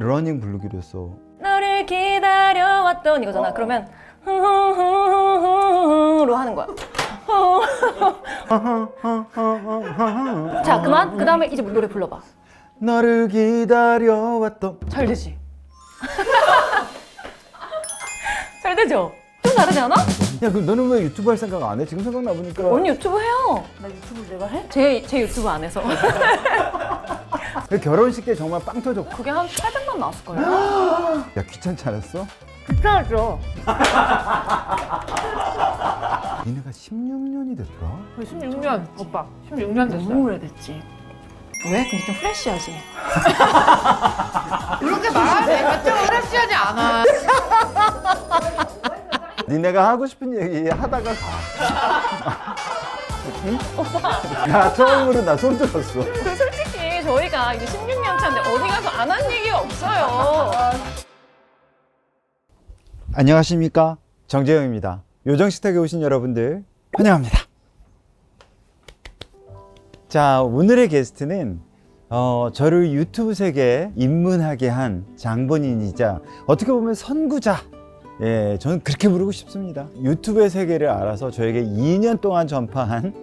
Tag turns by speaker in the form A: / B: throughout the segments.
A: 러닝 부르기로 했어.
B: 너를 기다려왔던 이거잖아. 그러면 로 하는 거야. 자, 그만. 그 다음에 이제 노래 불러봐.
A: 너를 기다려왔던.
B: 잘 되지? 잘 되죠? 좀 다르지 않아?
A: 야, 그럼 너는 왜 유튜브 할 생각 안 해? 지금 생각나 보니까.
B: 언니 유튜브 해요. 나 유튜브 내가 해? 제 유튜브 안 해서.
A: 그 결혼식 때 정말 빵 터졌고.
B: 그게 한 800만 나왔을걸요?
A: 야, 귀찮지 않았어?
B: 귀찮았죠.
A: 니네가 16년이 됐더라?
C: 16년 오빠 16년 됐어요.
B: 너무 오래됐지. 왜? 근데 좀 프레쉬하지.
C: 그렇게 말하면 좀 프레시하지 않아.
A: 니네가 하고 싶은 얘기 하다가 가. 응? 나 처음으로 나 손 들었어.
B: 솔직히 저희가 이제 16년 차인데 어디 가서 안 한 얘기가 없어요.
A: 안녕하십니까, 정재영입니다. 요정식탁에 오신 여러분들 환영합니다. 자, 오늘의 게스트는 저를 유튜브 세계에 입문하게 한 장본인이자 어떻게 보면 선구자, 예, 저는 그렇게 부르고 싶습니다. 유튜브의 세계를 알아서 저에게 2년 동안 전파한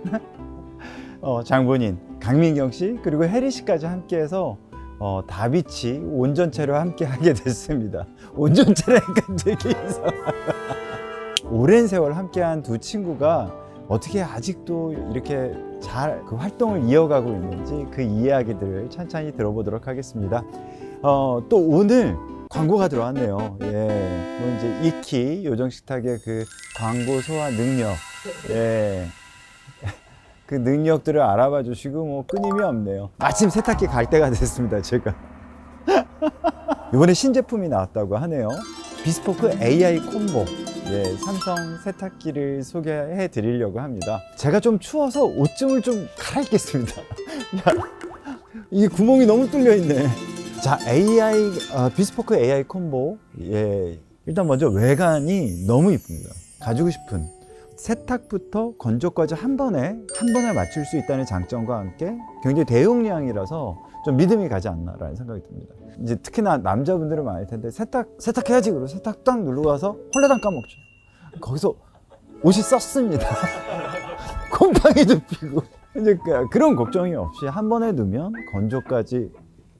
A: 장본인 강민경 씨, 그리고 혜리 씨까지 함께해서 다비치 온전체로 함께 하게 됐습니다. 온전체라니까 되게 이상하다. 오랜 세월 함께한 두 친구가 어떻게 아직도 이렇게 잘 그 활동을 이어가고 있는지 그 이야기들을 찬찬히 들어보도록 하겠습니다. 또 오늘 광고가 들어왔네요. 예, 뭐 이제 이키 요정식탁의 그 광고 소화 능력, 예, 그 능력들을 알아봐 주시고 뭐 끊임이 없네요. 마침 세탁기 갈 때가 됐습니다, 제가. 이번에 신제품이 나왔다고 하네요. 비스포크 AI 콤보. 예, 삼성 세탁기를 소개해 드리려고 합니다. 제가 좀 추워서 옷쯤을 좀 갈아입겠습니다. 야, 이 구멍이 너무 뚫려 있네. 자, 비스포크 AI 콤보. 예, 일단 먼저 외관이 너무 이쁩니다. 가지고 싶은 세탁부터 건조까지 한 번에 맞출 수 있다는 장점과 함께 굉장히 대용량이라서 좀 믿음이 가지 않나라는 생각이 듭니다. 이제 특히나 남자분들은 많을 텐데 세탁해야지 그러고 세탁 딱 누르고 가서 홀레당 까먹죠. 거기서 옷이 썼습니다. 곰팡이도 피고. 이제 그런 걱정이 없이 한 번에 넣으면 건조까지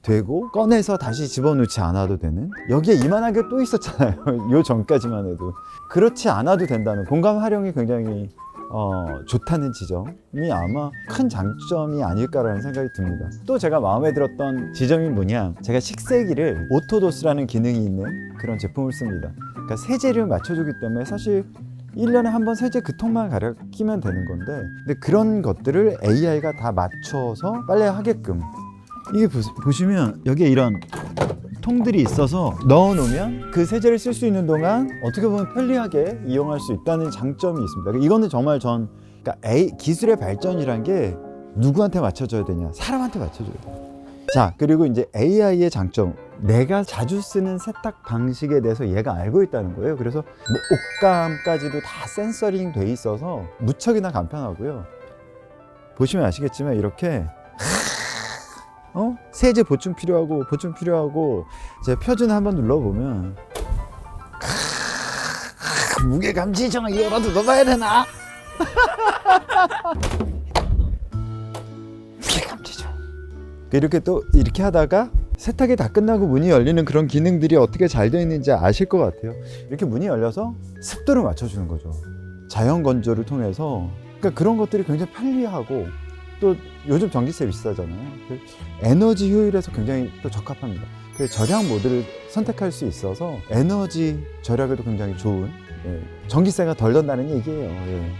A: 되고 꺼내서 다시 집어넣지 않아도 되는, 여기에 이만한 게 또 있었잖아요. 요 전까지만 해도. 그렇지 않아도 된다는 공간 활용이 굉장히 좋다는 지점이 아마 큰 장점이 아닐까라는 생각이 듭니다. 또 제가 마음에 들었던 지점이 뭐냐, 제가 식세기를 오토도스라는 기능이 있는 그런 제품을 씁니다. 그러니까 세제를 맞춰주기 때문에 사실 1년에 한 번 세제 그 통만 가려 끼면 되는 건데, 근데 그런 것들을 AI가 다 맞춰서 빨래하게끔, 이게 보시면 여기에 이런 통들이 있어서 넣어놓으면 그 세제를 쓸 수 있는 동안 어떻게 보면 편리하게 이용할 수 있다는 장점이 있습니다. 이거는 정말 그러니까 기술의 발전이란 게 누구한테 맞춰줘야 되냐, 사람한테 맞춰줘야 돼요. 자, 그리고 이제 AI의 장점, 내가 자주 쓰는 세탁 방식에 대해서 얘가 알고 있다는 거예요. 그래서 뭐 옷감까지도 다 센서링 돼 있어서 무척이나 간편하고요. 보시면 아시겠지만 이렇게 세제 보충 필요하고 이제 표준 한번 눌러보면 무게감 지정 이거라도 넣어봐야 되나? 무게감 지정. 이렇게 또 이렇게 하다가 세탁이 다 끝나고 문이 열리는 그런 기능들이 어떻게 잘 되어 있는지 아실 것 같아요. 이렇게 문이 열려서 습도를 맞춰주는 거죠. 자연 건조를 통해서. 그러니까 그런 것들이 굉장히 편리하고, 또 요즘 전기세 비싸잖아요. 에너지 효율에서 굉장히 또 적합합니다. 절약 모드를 선택할 수 있어서 에너지 절약에도 굉장히 좋은, 예, 전기세가 덜 든다는 얘기예요. 예.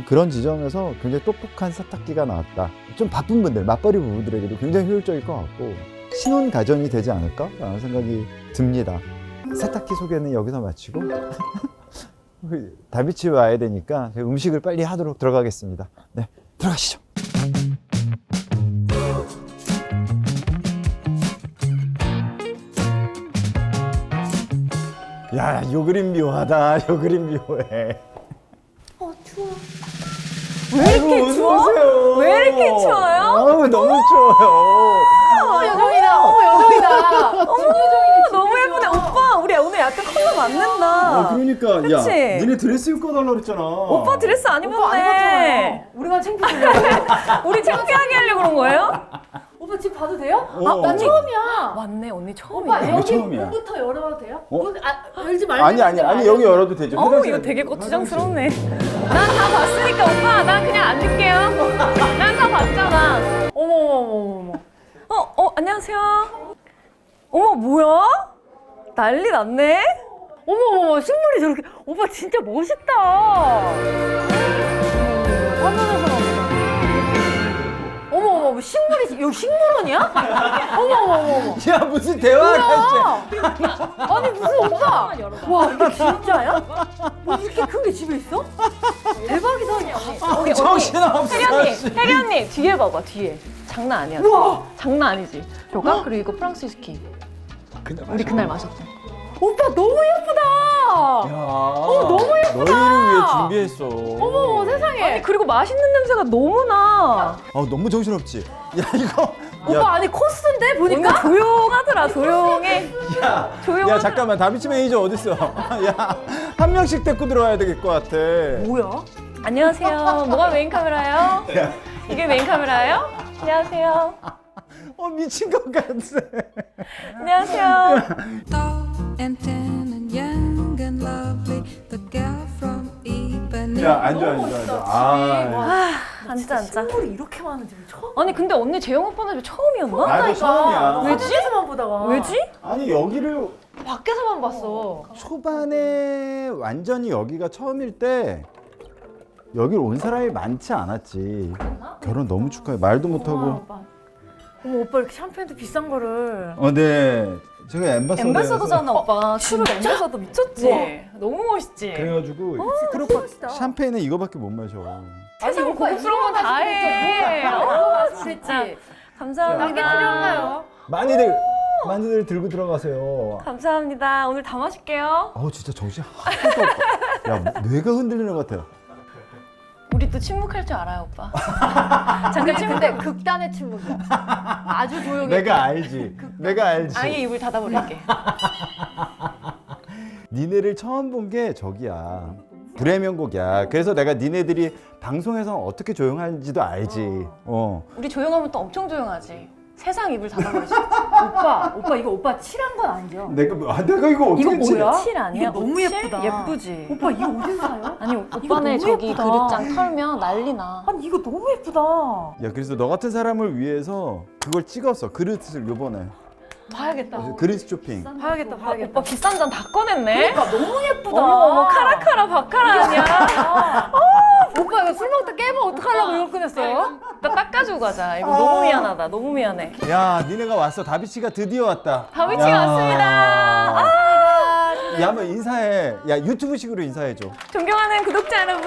A: 그런 지점에서 굉장히 똑똑한 세탁기가 나왔다. 좀 바쁜 분들, 맞벌이 부부들에게도 굉장히 효율적일 것 같고 신혼 가정이 되지 않을까라는 생각이 듭니다. 세탁기 소개는 여기서 마치고 다비치 와야 되니까 음식을 빨리 하도록 들어가겠습니다. 네, 들어가시죠. 야, 요 그림 묘하다. 요 그림 묘해.
B: 추워. 왜 이렇게 추워?
A: 오세요.
B: 왜 이렇게 추워요?
A: 너무 추워요.
C: 여정이다. 여정이다.
B: 어머, 약간 컬러 맞는다.
A: 그러니까
B: 그치?
A: 니네 드레스 입고 달라 그랬잖아.
B: 오빠 드레스 안
C: 오빠 안
B: 입었네.
C: 입었잖아요. 우리만 창피하려고.
B: 우리 창피하게 하려고 그런 거예요?
C: 오빠 집 봐도 돼요?
A: 난
C: 처음이야.
B: 맞네, 언니
C: 오빠
B: 처음이네.
A: 이거
C: 여기
A: 처음이야.
C: 문부터 열어봐도 돼요?
A: 어?
C: 열지 말고.
A: 아니 여기 열어도 되죠.
B: 이거 되게 거추장스럽네. 난 다 봤으니까 오빠, 난 그냥 앉을게요. 난 다 봤잖아.
C: 어머.
B: 안녕하세요. 어머, 뭐야? 난리 났네?
C: 어머, 식물이 저렇게. 오빠 진짜 멋있다. 화면에서만 보자. 어머, 식물이, 여기 식물원이야? 어머.
A: 야 무슨 대화가
C: 뭐야? 아니, 무슨 오빠. 와, 이게 진짜야? 뭐 이렇게 큰 게 집에 있어? 대박이다.
B: 언니,
A: 정신없어.
B: 혜리 언니, 뒤에 봐봐, 뒤에. 장난 아니야.
C: 우와.
B: 장난 아니지. 저가 그리고 이거 프랑스 위스키. 우리 그날 마셨죠.
C: 오빠 너무 예쁘다.
A: 너무 예쁘다. 너희를 위해 준비했어.
C: 어머, 세상에.
B: 아니, 그리고 맛있는 냄새가 너무 나.
A: 너무 정신없지. 야 이거.
C: 오빠 아니 코스인데
B: 언니
C: 보니까.
B: 조용하더라, 조용해.
A: 야
B: 조용하더라.
A: 잠깐만 다비치 매니저 어딨어? 야 한 명씩 데리고 들어와야 될 것 같아.
C: 뭐야?
B: 안녕하세요. 뭐가 메인 카메라예요? 이게 메인 카메라예요? 안녕하세요.
A: 미친 것 같아.
B: 안녕하세요.
D: Tall and tan and young and lovely, the girl from Ipanema.
A: 야 앉아.
B: 앉자.
C: 식물이 이렇게 많은 집 처음.
B: 아니 근데 언니 재영 오빠네 집 처음이었나?
A: 나도 처음이야.
C: 외지에서만 보다가.
B: 왜지?
A: 아니 여기를
C: 밖에서만 봤어.
A: 초반에 완전히 여기가 처음일 때 여기를 온 사람이 많지 않았지. 결혼 너무 축하해. 말도 못하고.
C: 오빠. 어머 오빠 이렇게 샴페인도 비싼 거를.
A: 네. 제가
B: 엠베서더잖아 오빠. 트루
C: 진짜?
B: 엠베서더 미쳤지? 너무 멋있지?
A: 그래가지고
C: 멋있다.
A: 샴페인은 이거밖에 못 마셔.
B: 세상 고급스러운 건 다 해. 진짜. 감사합니다.
C: 게 필요한가요?
A: 많이들 들고 들어가세요.
B: 감사합니다. 오늘 다 마실게요.
A: 진짜 정신 하나도 없다. 야 뇌가 흔들리는 것 같아.
B: 우리 또 침묵할 줄 알아요 오빠. 잠깐 침묵.
C: 근데 극단의 침묵이야. 아주 조용해.
A: 내가 알지.
B: 아예 입을 닫아버릴게.
A: 니네를 처음 본 게 저기야. 불의 명곡이야. 그래서 내가 니네들이 방송에서 어떻게 조용한지도 알지.
B: 우리 조용하면 또 엄청 조용하지. 세상 입을 닫아버리지.
C: 오빠 이거 오빠 칠한 건 아니죠?
A: 내가 이거 어떻게
C: 이거 뭐야?
B: 칠 아니야?
C: 이게 너무
B: 칠?
C: 예쁘다.
B: 예쁘지?
C: 오빠 이거 어디서 사요?
B: 아니
C: 이거
B: 오빠네
C: 너무
B: 저기
C: 예쁘다.
B: 그릇장 털면 난리 나.
C: 아니 이거 너무 예쁘다.
A: 야 그래서 너 같은 사람을 위해서 그걸 찍었어. 그릇을 요번에.
C: 봐야겠다.
A: 그릇 쇼핑.
C: 봐야겠다.
B: 오빠 비싼 잔 다 꺼냈네?
C: 그러니까 너무 예쁘다.
B: 어머 카라카라 바카라 아니야?
C: 오빠 이거 술 먹다 깨면 어떡하려고 이걸 꺼냈어요?
B: 나 닦아주고 가자. 이거 너무 미안하다. 너무 미안해.
A: 야 니네가 왔어. 다비치가 드디어 왔다.
B: 다비치가
A: 야.
B: 왔습니다.
A: 야 한번 인사해. 야 유튜브식으로 인사해줘.
B: 존경하는 구독자 여러분.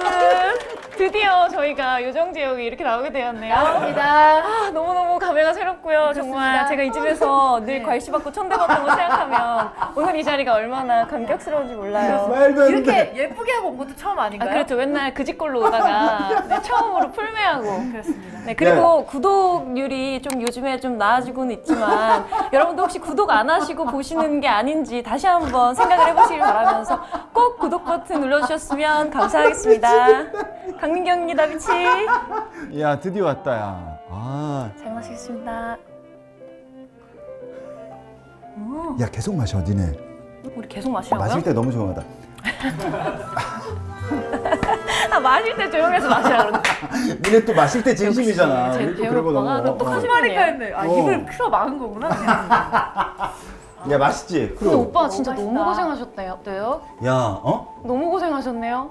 B: 드디어 저희가 요정지역이 이렇게 나오게 되었네요.
C: 감사합니다.
B: 너무너무 감회가 새롭고요. 정말 제가 이 집에서 늘 괄시받고 천대받던 거 생각하면 오늘 이 자리가 얼마나 감격스러운지 몰라요.
A: 말도 안 돼.
C: 이렇게 예쁘게 하고 온 것도 처음 아닌가요?
B: 그렇죠. 맨날 그 집골로 오다가 네, 처음으로 풀매하고.
C: 그렇습니다.
B: 네, 그리고 구독률이 좀 요즘에 좀 나아지고는 있지만 여러분도 혹시 구독 안 하시고 보시는 게 아닌지 다시 한번 생각을 해보시길 바라면서 꼭 구독 버튼 눌러주셨으면 감사하겠습니다. 강민경입니다, 미치.
A: 야 드디어 왔다 야.
B: 잘 마시겠습니다.
A: 야 계속 마셔 니네.
B: 우리 계속 마시라고요?
A: 마실 때 너무 조용하다.
B: 마실 때 조용해서 마시라 그러는
A: 니네 또 마실 때 진심이잖아.
B: 제
A: 우리 또
B: 배우
A: 그런 거
B: 오빠가
A: 너무.
B: 또
C: 거짓말이니까 했네.
A: 어.
C: 입을 틀어 막은 거구나.
A: 야 맛있지?
B: 근데
A: 그럼.
B: 오빠 진짜
C: 맛있다.
B: 너무 고생하셨대요.
A: 야
B: 너무 고생하셨네요.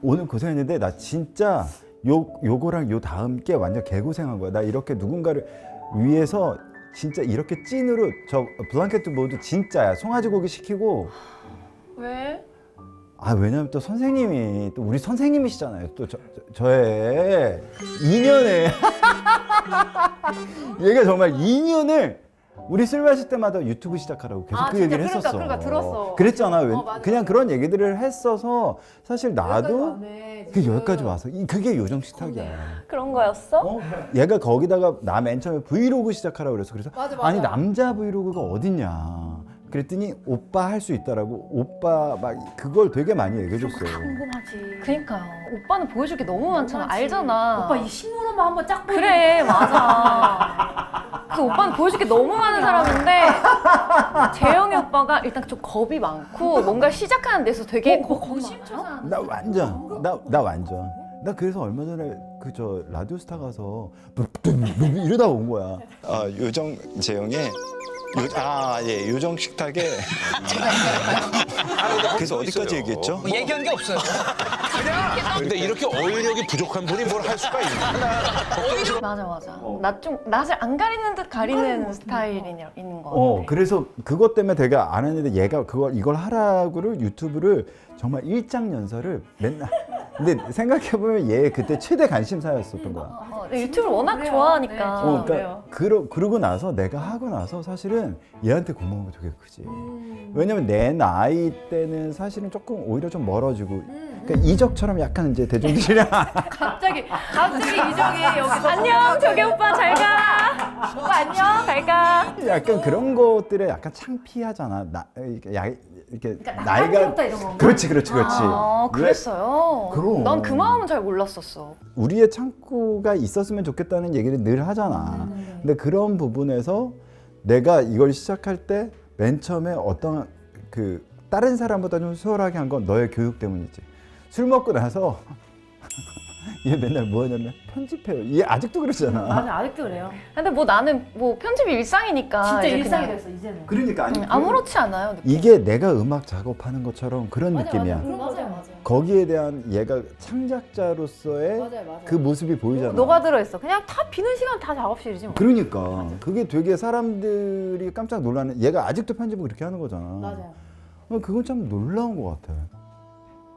A: 오늘 고생했는데 나 진짜 요거랑 요 다음 게 완전 개고생한 거야. 나 이렇게 누군가를 위해서 진짜 이렇게 찐으로 저 블랑켓도 모두 진짜야. 송아지 고기 시키고.
B: 왜?
A: 왜냐면 또 선생님이 또 우리 선생님이시잖아요. 또 저의 2년을 얘가 정말 2년을 우리 술 마실 때마다 유튜브 시작하라고 계속 그
C: 진짜
A: 얘기를 했었어.
C: 그러니까 들었어.
A: 그랬잖아.
C: 맞아.
A: 그냥 그런 얘기들을 했어서 사실 나도 그 여기까지 와서 그게 요정 식탁이야.
B: 그런 거였어?
A: 얘가 거기다가 나 맨 처음에 브이로그 시작하라고 그래서
C: 맞아.
A: 아니 남자 브이로그가 어딨냐. 그랬더니 오빠 할 수 있다라고 오빠 막 그걸 되게 많이 얘기해줬어요.
C: 궁금하지.
B: 그니까요. 오빠는 보여줄 게 너무 많잖아. 알잖아.
C: 오빠 이 식물원만 한번 쫙 보여줘.
B: 그래, 맞아. 그래서 오빠는 보여줄 게 너무 많은 사람인데 재영이 오빠가 일단 좀 겁이 많고 뭔가 시작하는 데서 되게 거심초사한.
A: 나 완전 나 완전 나 그래서 얼마 전에 그 저 라디오스타 가서 이러다 온 거야.
E: 요정 재영의 요정 식탁에 그래서 어디까지 얘기했죠?
F: 뭐 얘기한 게 없어요. 근데 이렇게 어휘력이 부족한 분이 뭘 할 수가 있나?
B: 맞아. 나 좀 낯을 안 가리는 듯 가리는 스타일이 있는 거 같아.
A: 그래서 그것 때문에 되게 안 했는데 얘가 이걸 하라고를 유튜브를 정말 일장연설을 맨날. 근데 생각해 보면 얘 그때 최대 관심사였었던 거야.
B: 근데 유튜브를 워낙 좋아하니까.
A: 그러고 나서 내가 하고 나서 사실은 얘한테 고마운 게 되게 크지. 왜냐면 내 나이 때는 사실은 조금 오히려 좀 멀어지고, 그러니까 이적처럼 약간 이제 대중들이랑
C: 갑자기 이정이 여기서
B: 안녕, 저기 오빠 잘 가. 오빠 안녕, 잘 가.
A: 약간 그런 것들에 약간 창피하잖아. 이렇게 나이가
C: 나이가 이런 거.
A: 그렇지.
B: 아, 그랬어요.
A: 그럼.
B: 난 그 마음은 잘 몰랐었어.
A: 우리의 창구가 있었으면 좋겠다는 얘기를 늘 하잖아. 근데 그런 부분에서 내가 이걸 시작할 때 맨 처음에 어떤 그 다른 사람보다 좀 수월하게 한 건 너의 교육 때문이지. 술 먹고 나서 얘 맨날 뭐 하냐면 편집해요. 얘 아직도 그러잖아.
C: 맞아, 아직도 그래요.
B: 근데 뭐 나는 뭐 편집이 일상이니까.
C: 진짜
B: 이제
C: 일상이
B: 그냥
C: 됐어 이제는.
A: 그러니까
B: 아무렇지 않아요. 느낌.
A: 이게 내가 음악 작업하는 것처럼 그런 느낌이야.
C: 맞아요.
A: 거기에 대한 얘가 창작자로서의
C: 맞아요.
A: 그 모습이 보이잖아.
C: 너가 들어있어. 그냥 다 비는 시간 다 작업실이지 뭐.
A: 그러니까 그게 되게 사람들이 깜짝 놀라는. 얘가 아직도 편집을 그렇게 하는 거잖아.
C: 맞아요.
A: 그건 참 놀라운 것 같아.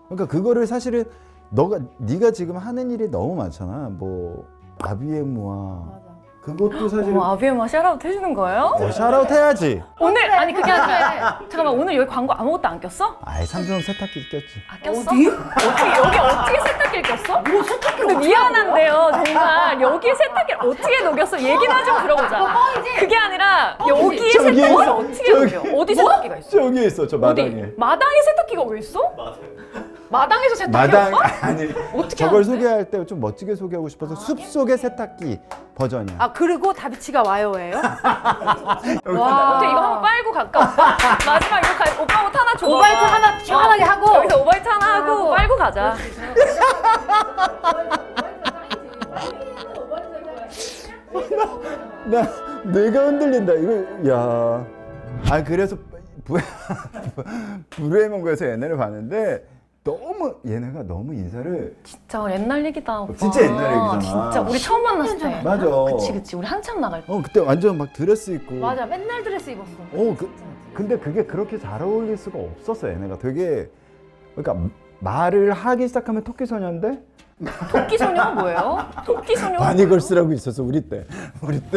A: 그러니까 그거를 사실은 네가 지금 하는 일이 너무 많잖아. 뭐 아비에무아
C: 맞아.
A: 그것도 사실
B: 아비에마 샤라웃 해주는 거예요?
A: 샤라웃 해야지.
B: 오늘 아니 그게 아니라 잠깐만 오늘 여기 광고 아무것도 안 꼈어?
A: 아이 삼성 세탁기 꼈지.
B: 아 꼈어? 어떻게 여기 어떻게 세탁기를 꼈어? 뭐 세탁기를? 근데 미안한데요 정말 여기 세탁기를 어떻게 녹였어? 얘기나 좀 들어보자. 그게 아니라 여기에
A: 저기에
B: 세탁기를
A: 있어.
B: 어떻게 녹여? 어디 세탁기가 있어?
A: 저기에 있어. 저 마당에.
B: 어디? 마당에 세탁기가 왜 있어? 마당에서 세탁기
A: 마당
B: 오빠?
A: 아니
B: 어떻게
A: 저걸
B: 하는데?
A: 소개할 때 좀 멋지게 소개하고 싶어서 숲속의 세탁기 버전이야.
C: 아 그리고 다비치가 와요예요?
A: 여기
C: 와.
B: 어떻게 이거 한번 빨고 갈까? 오빠? 마지막 이거 오빠 옷 하나 줘.
C: 오바이트 하나 시원하게 하고.
B: 여기서 오바이트 하나 하고 빨고 가자.
A: 내가 흔들린다. 이거 야. 아 그래서 브루에몽고에서 얘네를 봤는데 얘네가 너무 인사를
B: 진짜 옛날 얘기다 오빠.
A: 진짜 옛날 얘기잖아.
B: 진짜 우리 처음 만났을 때.
A: 맞아.
B: 그치 우리 한참 나갈 때.
A: 그때 완전 막 드레스 입고.
C: 맞아, 맨날 드레스 입었어.
A: 근데 그게 그렇게 잘 어울릴 수가 없었어. 얘네가 되게 그러니까 말을 하기 시작하면 토끼 소년인데
B: 토끼 소녀가 뭐예요? 토끼 소녀.
A: 바니걸스라고 있었어 우리 때.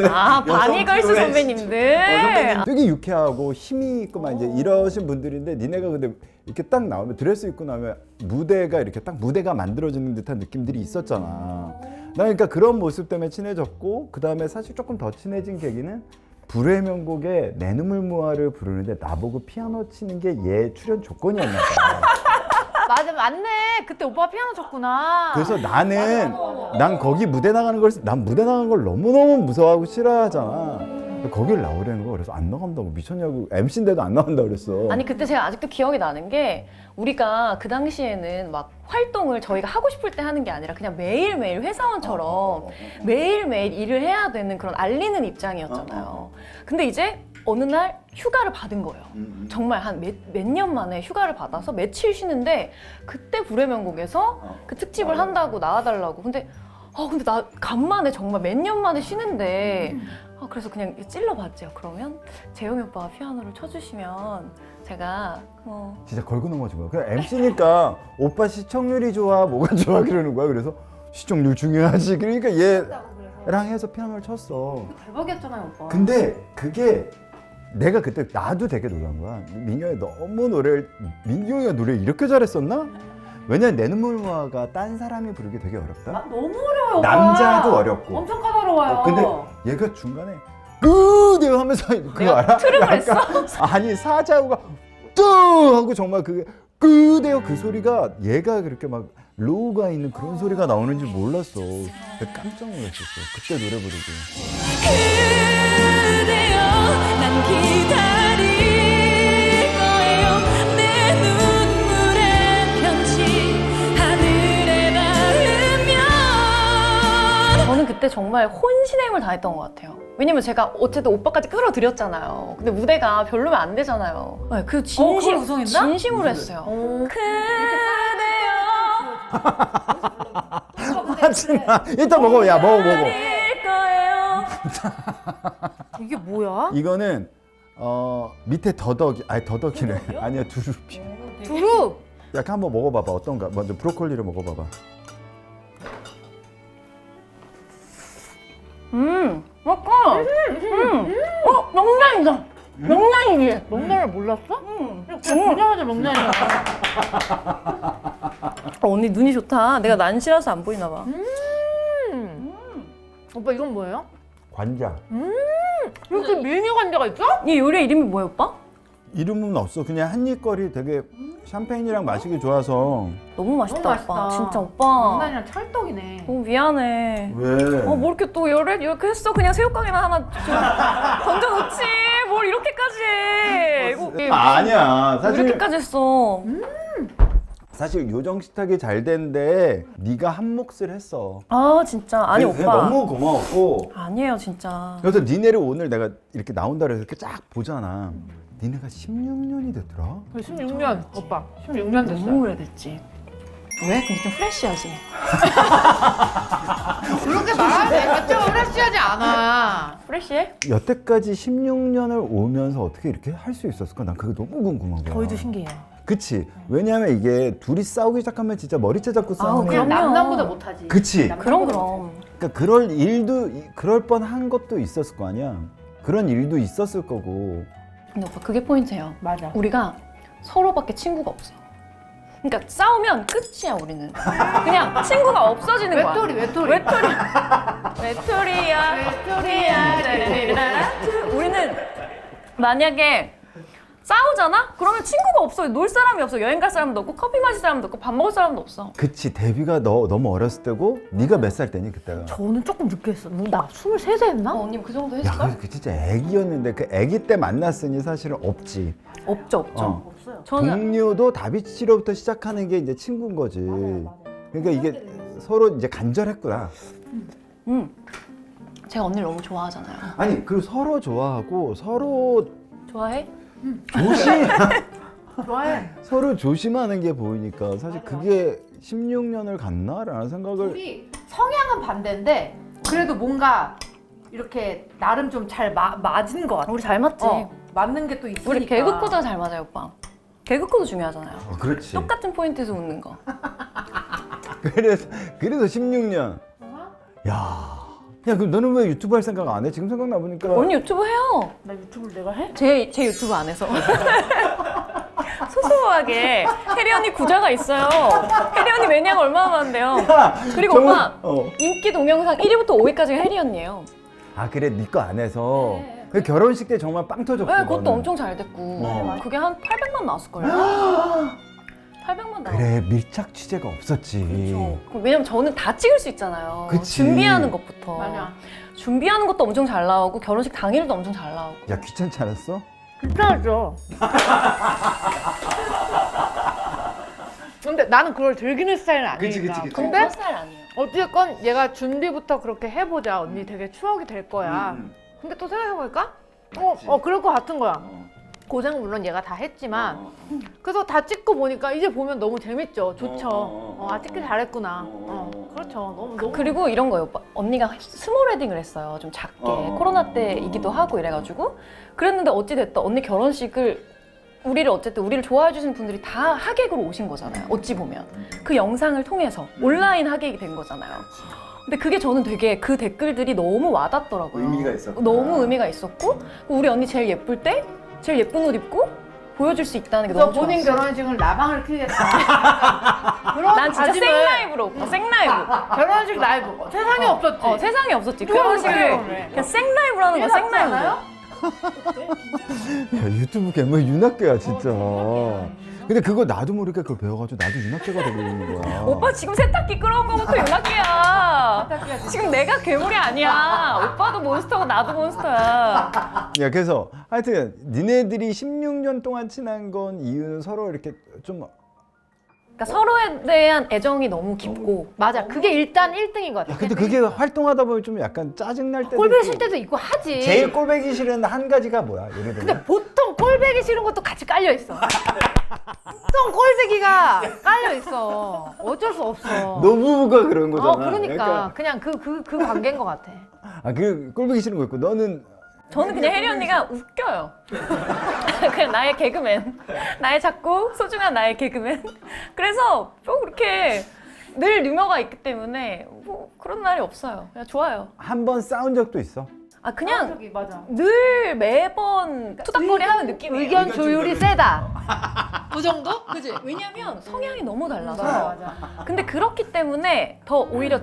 B: 아 바니걸스 선배님들.
A: 되게 유쾌하고 힘이 있고 막 이제 이러신 분들인데 니네가 근데 이렇게 딱 나오면 드레스 입고 나면 무대가 이렇게 딱 무대가 만들어지는 듯한 느낌들이 있었잖아. 나 그러니까 그런 모습 때문에 친해졌고 그 다음에 사실 조금 더 친해진 계기는 불후의 명곡에 내 눈물 무화를 부르는데 나보고 피아노 치는 게 얘 출연 조건이었나 봐.
C: 맞아, 맞네. 그때 오빠가 피아노 쳤구나.
A: 그래서 난 거기 무대 나가는 난 무대 나가는 걸 너무너무 무서워하고 싫어하잖아. 거길 나오려는 거 그래서 안 나간다고 미쳤냐고. MC인데도 안 나간다고 그랬어.
B: 아니 그때 제가 아직도 기억이 나는 게 우리가 그 당시에는 막 활동을 저희가 하고 싶을 때 하는 게 아니라 그냥 매일매일 회사원처럼 매일매일 일을 해야 되는 그런 알리는 입장이었잖아요. 근데 이제 어느 날 휴가를 받은 거예요. 정말 한 몇 년 만에 휴가를 받아서 며칠 쉬는데 그때 불의 명곡에서 그 특집을 한다고 나와달라고. 근데 나 간만에 정말 몇 년 만에 쉬는데 그래서 그냥 찔러봤죠. 그러면 재영이 오빠가 피아노를 쳐주시면 제가
A: 진짜 걸고 넘어진 거야. 그냥 MC니까 오빠 시청률이 좋아 뭐가 좋아 그러는 거야. 그래서 시청률 중요하지. 그러니까 얘랑 해서 피아노를 쳤어.
C: 대박이었잖아요, 오빠.
A: 근데 그게 내가 그때 나도 되게 놀란 거야. 민경이가 노래를 이렇게 잘했었나? 왜냐면 내 눈물화가 딴 사람이 부르기 되게 어렵다.
C: 너무 어려워요, 오빠.
A: 남자도 어렵고.
C: 엄청 까다로워요.
A: 근데 얘가 중간에 그대요 하면서 그거
B: 내가
A: 알아?
B: 트름을 했어?
A: 아니 사자우가 뚜 하고 정말 그게 그대요 그 소리가 얘가 그렇게 막 로우가 있는 그런 소리가 나오는 줄 몰랐어. 깜짝 놀랐었어. 그때 노래 부르고.
D: 그대여 난 기다릴 거예요 내 눈물의 편지 하늘에 닿으면
B: 저는 그때 정말 혼신의 힘을 다했던 것 같아요. 왜냐면 제가 어쨌든 오빠까지 끌어들였잖아요. 근데 무대가 별로면 안 되잖아요. 네, 그
C: 그걸 구성했나?
B: 진심으로 했어요. 그대여
A: 하지마. 일단 먹어. 야 먹어.
B: 일 거예요.
C: 이게 뭐야?
A: 이거는 밑에 더덕이 아니 더덕이네. 아니야 두릅이야.
C: 두릅.
A: 약간 한번 먹어봐봐. 어떤가? 먼저 브로콜리를 먹어봐봐.
B: 약간 명란이다. 명란이지.
C: 명란을 몰랐어? 보자마자 명란이야.
B: 언니 눈이 좋다. 내가 난시라서 안 보이나 봐.
C: 오빠 이건 뭐예요?
A: 관자.
C: 이렇게 미니 관자가 있어?
B: 이 요리 이름이 뭐야 오빠?
A: 이름은 없어. 그냥 한입거리 되게 샴페인이랑 마시기 좋아서.
B: 너무 맛있다,
C: 너무 맛있다.
B: 오빠. 진짜 오빠.
C: 명란이랑 찰떡이네.
B: 너무 미안해.
A: 왜?
B: 뭐 이렇게 또 이렇게 했어? 그냥 새우깡이나 하나 좀 던져놓지. 뭘 이렇게까지 해. 이거
A: 아니야.
B: 왜
A: 사실
B: 이렇게까지 했어?
A: 사실 요정 식탁이 잘 된데 네가 한 몫을 했어.
B: 아 진짜 아니
A: 그게
B: 오빠.
A: 너무 고마웠고.
B: 아니에요 진짜.
A: 그래서 니네를 오늘 내가 이렇게 나온다 그래서 이렇게 쫙 보잖아. 니네가 16년이 됐더라.
C: 16년 오빠 16년 됐어요.
B: 너무 오래됐지. 왜? 근데 좀 프레시하지.
C: 그렇게 말하면 좀 프레시하지 않아.
B: 프레시해?
A: 여태까지 16년을 오면서 어떻게 이렇게 할 수 있었을까? 난 그게 너무 궁금한 거야.
C: 저희도 신기해요.
A: 그치? 왜냐면 이게 둘이 싸우기 시작하면 진짜 머리채 잡고 싸우는
B: 그럼요.
C: 남남보다 못하지.
A: 그치?
B: 그럼 그럼.
A: 그러니까 그럴 뻔한 것도 있었을 거 아니야. 그런 일도 있었을 거고.
B: 근데 오빠 그게 포인트예요.
C: 맞아.
B: 우리가 서로밖에 친구가 없어. 그러니까 싸우면 끝이야 우리는. 그냥 친구가 없어지는 거야.
C: 외톨이.
B: 외톨이야. 우리는 만약에 싸우잖아? 그러면 친구가 없어. 놀 사람이 없어. 여행 갈 사람도 없고 커피 마실 사람도 없고 밥 먹을 사람도 없어.
A: 그치? 데뷔가 너 너무 어렸을 때고 네가 몇 살 때니 그때가?
C: 저는 조금 늦게 했어. 나 23세 했나?
B: 언니 그 정도
A: 야,
B: 했을걸?
A: 그 진짜 애기였는데 그 애기 때 만났으니 사실은 없지.
B: 없죠.
A: 어.
B: 저는
A: 동료도 다비치로부터 시작하는 게 이제 친구인 거지. 그러니까 이게 서로 이제 간절했구나.
B: 제가 언니를 너무 좋아하잖아요.
A: 아니 그리고 서로 좋아하고 서로
B: 좋아해?
C: 좋아해.
A: 서로 조심하는 게 보이니까 사실 그게 16년을 갔나라는 생각을.
C: 우리 성향은 반대인데 그래도 뭔가 이렇게 나름 좀 잘 맞은 것 같아.
B: 우리 잘 맞지?
C: 맞는 게 또 있으니까.
B: 우리 개그 코드가 잘 맞아요, 오빠. 개그 코드 중요하잖아요.
A: 그렇지.
B: 똑같은 포인트에서 웃는 거.
A: 그래서 16년. 야. 야 그럼 너는 왜 유튜브 할 생각 안 해? 지금 생각나 보니까.
B: 언니 유튜브 해요.
C: 나 유튜브를 내가 해?
B: 제 유튜브 안 해서. 소소하게 혜리 언니 구자가 있어요. 혜리 언니 매니아가 얼마나 많은데요. 그리고
A: 정말-
B: 오빠 인기 동영상 1위부터 5위까지가 혜리 언니예요.
A: 아 그래 네 거 안 해서. 그 결혼식 때 정말 빵 터졌고.
B: 네, 그것도
A: 너는.
B: 엄청 잘 됐고
A: 어.
B: 그게 한 800만 나왔을걸요. 800만 나왔어.
A: 그래 밀착 취재가 없었지.
B: 그렇죠. 왜냐면 저는 다 찍을 수 있잖아요.
A: 그치.
B: 준비하는 것부터.
C: 맞아.
B: 준비하는 것도 엄청 잘 나오고 결혼식 당일도 엄청 잘 나오고.
A: 야 귀찮지 않았어?
C: 괜찮았죠. 근데 나는 그걸 즐기는 스타일은 아니니까.
A: 그치.
C: 근데
B: 그런 스타일 아니에요.
C: 어쨌건 얘가 준비부터 그렇게 해보자. 언니 되게 추억이 될 거야. 근데 또 생각해보니까 그럴 것 같은 거야. 고생은 물론 얘가 다 했지만 그래서 다 찍고 보니까 이제 보면 너무 재밌죠. 좋죠. 찍길 잘했구나. 그렇죠. 너무
B: 그리고 이런 거예요, 오빠. 언니가 스몰 웨딩을 했어요. 좀 작게. 코로나 때이기도 하고 이래가지고. 그랬는데 어찌됐든 언니 결혼식을 우리를 좋아해 주시는 분들이 다 하객으로 오신 거잖아요. 어찌 보면. 그 영상을 통해서 온라인 하객이 된 거잖아요. 근데 그게 저는 되게 그 댓글들이 너무 와닿더라고요.
A: 의미가 있었구나.
B: 너무 의미가 있었고 우리 언니 제일 예쁠 때 제일 예쁜 옷 입고 보여줄 수 있다는 게
C: 그래서
B: 너무
C: 본인
B: 좋았어요.
C: 결혼식을 라방을 키우겠다. 그런
B: 난 진짜
C: 다짐을
B: 생라이브로 오빠, 생라이브.
C: 결혼식 라이브 세상에 없었지.
B: 세상에 없었지.
C: 그럼
B: 결혼식을
C: 그래.
B: 그냥 생라이브로 하는 거야, 생라이브.
A: 야, 유튜브 개뭐 윤학교야 진짜. 근데 그거 나도 모르게 그걸 배워가지고 나도 윤학교가 되고 있는 거야.
B: 오빠 지금 세탁기 끌어온 거부터 윤학기야. 지금 내가 괴물이 아니야. 오빠도 몬스터고 나도 몬스터야.
A: 야, 그래서 하여튼 니네들이 16년 동안 친한 건 이유는 서로 이렇게 좀
B: 그러니까 서로에 대한 애정이 너무 깊고.
C: 맞아. 그게 일단 1등인 것 같아.
A: 근데 그게 활동하다 보면 좀 약간 짜증날 때도
C: 꼴보기
A: 있고.
C: 싫을 때도 있고 하지.
A: 제일 꼴보기 싫은 한 가지가 뭐야? 예를 들면
C: 근데 보통 꼴보기 싫은 것도 같이 깔려 있어. 보통 꼴보기가 깔려 있어. 어쩔 수 없어.
A: 노부부가 그런 거잖아.
C: 그러니까 그냥 그 관계인 것 같아.
A: 그 꼴보기 싫은 거 있고 너는
B: 저는 그냥 혜리 언니가 웃겨요. 그냥 나의 개그맨. 나의 작고 소중한 나의 개그맨. 그래서 좀 그렇게 늘 유머가 있기 때문에 뭐 그런 날이 없어요. 그냥 좋아요.
A: 한 번 싸운 적도 있어?
B: 아 그냥
C: 맞아.
B: 늘 매번 투닥거리 하는 느낌이에요.
C: 의견 조율이 세다.
B: 그 정도? 그지? 왜냐면 성향이 너무 달라서.
C: 맞아.
B: 근데 그렇기 때문에 더 오히려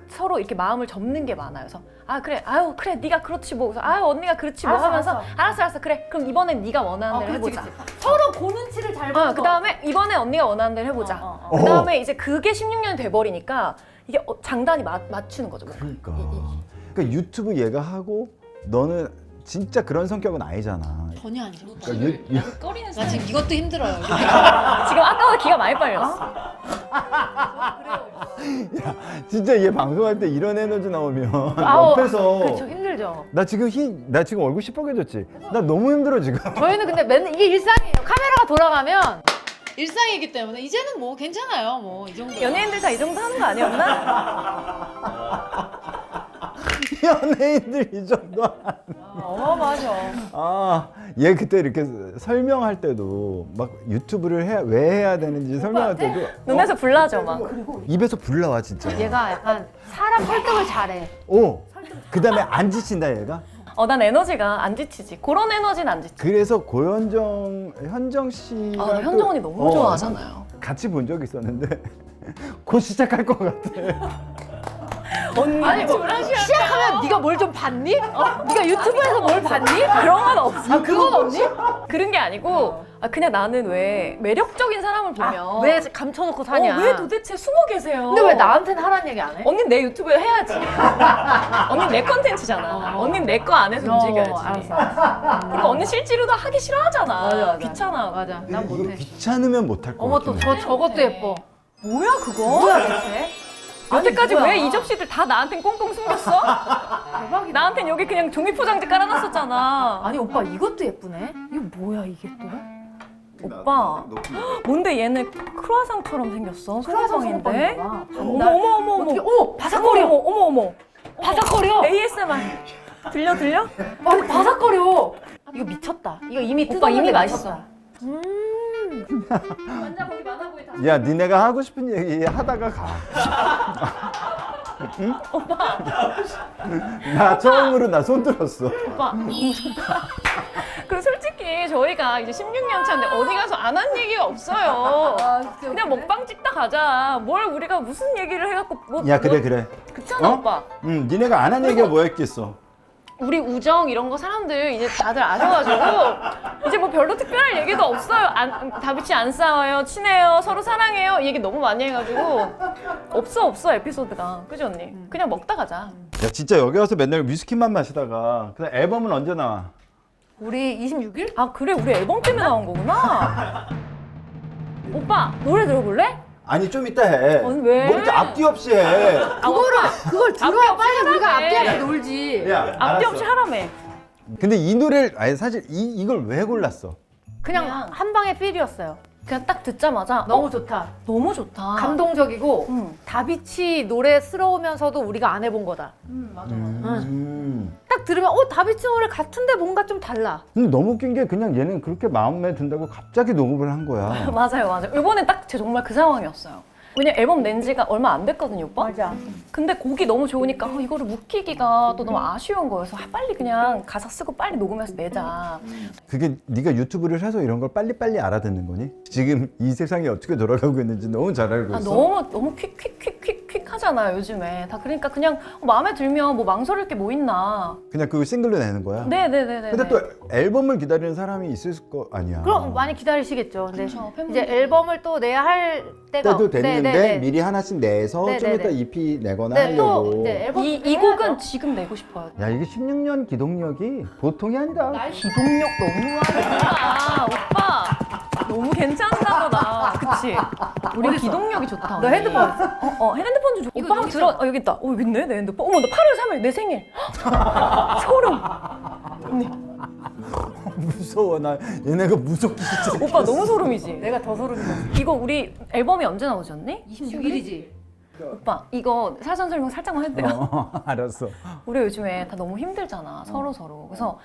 B: 서로 이렇게 마음을 접는 게 많아요. 그래서 아 그래, 아유 그래, 네가 그렇지 뭐, 그래서 아유 언니가 그렇지 뭐
C: 알았어,
B: 하면서 알았어 그래, 그럼 이번엔 네가 원하는 대로
C: 그렇지,
B: 해보자.
C: 그렇지. 서로 보는 치를 잘 보는
B: 그 다음에 이번에 언니가 원하는 대로 해보자. 그 다음에 이제 그게 16년이 돼버리니까 이게 장단이 맞추는 거죠.
A: 그러니까. 그러니까 유튜브 얘가 하고 너는 진짜 그런 성격은 아니잖아.
G: 전혀 아니죠.
A: 그러니까
B: 꺼리는
G: 나 지금 이것도 힘들어요.
B: 지금 아까보다 기가 많이 빨렸어.
A: 진짜 얘 방송할 때 이런 에너지 나오면
C: 아우,
A: 옆에서
C: 그렇죠. 힘들죠.
A: 나 지금 얼굴 시뻘개졌지. 나 너무 힘들어 지금.
C: 저희는 근데 맨날 이게 일상이에요. 카메라가 돌아가면
G: 일상이기 때문에 이제는 뭐 괜찮아요. 뭐 이 정도.
B: 연예인들 다 이 정도 하는 거 아니었나?
A: 연예인들 이 정도.
B: 맞아.
A: 얘 그때 이렇게 설명할 때도 막 유튜브를 왜 해야 되는지 설명할 때도
B: 눈에서 불 나죠 막.
A: 입에서 불 나와 진짜.
C: 얘가 약간 사람 설득을 잘해.
A: 그다음에 안 지친다 얘가.
B: 난 에너지가 안 지치지. 그런 에너지는 안 지치.
A: 그래서 현정 씨랑
B: 나 현정 언니 너무 좋아하잖아요.
A: 같이 본 적이 있었는데 곧 시작할 것 같아.
B: 언니
C: 아니 뭐 시작하면 네가 뭘 좀 봤니? 네가 유튜브에서 뭘 봤니?
B: 그런 건 없어.
C: 그건 없니?
B: 그런 게 아니고 그냥 나는 왜 매력적인 사람을 보면
C: 왜 감춰놓고 사냐?
B: 왜 도대체 숨어 계세요?
C: 근데 왜 나한테는 하라는 얘기 안 해?
B: 언니 내 유튜브에 해야지. 언니 내 컨텐츠잖아. 언니 내 거 안에서 움직여야지.
C: 알았어.
B: 그리고 언니 실제로도 하기 싫어하잖아.
C: 맞아.
B: 귀찮아.
C: 맞아. 난
A: 이거
C: 못해.
A: 귀찮으면 못할 것
C: 어머
A: 같아.
C: 또 저것도 예뻐.
B: 뭐야 그거?
C: 뭐야 대체?
B: 여태까지
C: 뭐야?
B: 왜 이 접시들 다 나한텐 꽁꽁 숨겼어?
C: 대박이다.
B: 나한텐 여기 그냥 종이 포장지 깔아놨었잖아.
C: 아니 오빠 이것도 예쁘네. 이거 뭐야 이게 또?
B: 오빠, 뭔데 얘는 크루아상처럼 생겼어? 소금빵인데? 어머.
C: 어떻게? 오 바삭거려.
B: 어머.
C: 바삭거려.
B: ASMR. 들려?
C: 아니 바삭거려. 이거 미쳤다. 이거 이미
B: 오빠 이미
C: 뜯었는데
B: 맛있어.
C: 완전 거기 많아 보이 다.
A: 야, 니네가 하고 싶은 얘기 하다가 가. 응? 오빠. 나 처음으로 나 손 들었어.
B: 오빠. 그리고 솔직히 저희가 이제 16년 차인데 어디 가서 안 한 얘기가 없어요. 그냥 먹방 찍다 가자. 뭘 우리가 무슨 얘기를 해갖고 뭐.
A: 야, 그래.
B: 그렇잖아 오빠.
A: 니네가 안 한 얘기가 뭐였겠어.
B: 우리 우정 이런 거 사람들 이제 다들 아셔가지고 이제 뭐 별로 특별할 얘기도 없어요. 다비치 안 싸워요, 친해요, 서로 사랑해요 이 얘기 너무 많이 해가지고 없어 에피소드가. 그지 언니? 그냥 먹다 가자.
A: 야, 진짜 여기 와서 맨날 위스키만 마시다가 그럼 앨범은 언제 나와?
C: 우리 26일?
B: 아 그래 우리 앨범 때문에 나온 거구나. 오빠 노래 들어볼래?
A: 아니 좀 이따 해.
B: 아니, 왜?
A: 뭐 이렇게 앞뒤 없이 해.
C: 그걸 들어야
B: 앞뒤
C: 빨리 우리가
B: 하라며.
C: 앞뒤 앞뒤 놀지.
A: 야,
B: 앞뒤
A: 알았어.
B: 없이 하라며.
A: 근데 이 노래를 아니 사실 이걸 왜 골랐어?
C: 그냥 한 방의 필이었어요.
B: 그냥 딱 듣자마자
C: 너무 좋다.
B: 너무 좋다.
C: 감동적이고
B: 응.
C: 다비치 노래스러우면서도 우리가 안 해본 거다. 딱 들으면 다비치 노래 같은데 뭔가 좀 달라.
A: 근데 너무 웃긴 게 그냥 얘는 그렇게 마음에 든다고 갑자기 녹음을 한 거야.
B: 맞아요. 이번엔 딱 정말 그 상황이었어요. 왜냐 앨범 낸 지가 얼마 안 됐거든요, 오빠.
C: 맞아.
B: 근데 곡이 너무 좋으니까 이거를 묵히기가 또 너무 아쉬운 거여서 빨리 그냥 가사 쓰고 빨리 녹음해서 내자.
A: 그게 네가 유튜브를 해서 이런 걸 빨리빨리 알아듣는 거니? 지금 이 세상이 어떻게 돌아가고 있는지 너무 잘 알고 있어.
B: 너무 퀵 하잖아요, 요즘에. 다 그러니까 그냥 마음에 들면 뭐 망설일 게 뭐 있나.
A: 그냥 그걸 싱글로 내는 거야?
B: 네네네네.
A: 근데 또 앨범을 기다리는 사람이 있을 거 아니야.
C: 그럼 많이 기다리시겠죠. 근데
B: 그쵸,
C: 이제
B: 팬분들.
C: 앨범을 또 내야 할 때가
A: 때도 됐는데
C: 네네네.
A: 미리 하나씩 내서 좀
C: 네네네.
A: 이따 EP 내거나
C: 네, 또
A: 하려고.
C: 이제 앨범
B: 이 곡은 지금 내고 싶어요.
A: 야 이게 16년 기동력이 보통이 아니다.
B: 기동력 너무 많아, 오빠. 너무 괜찮나 보다. 그치? 우리 기동력이 좋다.
C: 너 핸드폰 있어?
B: 핸드폰 좀 줘. 오빠 한번 들어. 여기 있다. 여기 있네, 내 핸드폰. 어머, 나 8월 3일 내 생일. 소름. 언니,
A: 무서워 나 얘네가 무섭기 진짜.
B: 오빠 너무 소름이지?
C: 내가 더 소름이다.
B: 이거 우리 앨범이 언제 나오셨니?
C: 26일이지.
B: 오빠, 이거 사전 설명 살짝만 해도 돼요?
A: 알았어.
B: 우리 요즘에 다 너무 힘들잖아, 서로. 그래서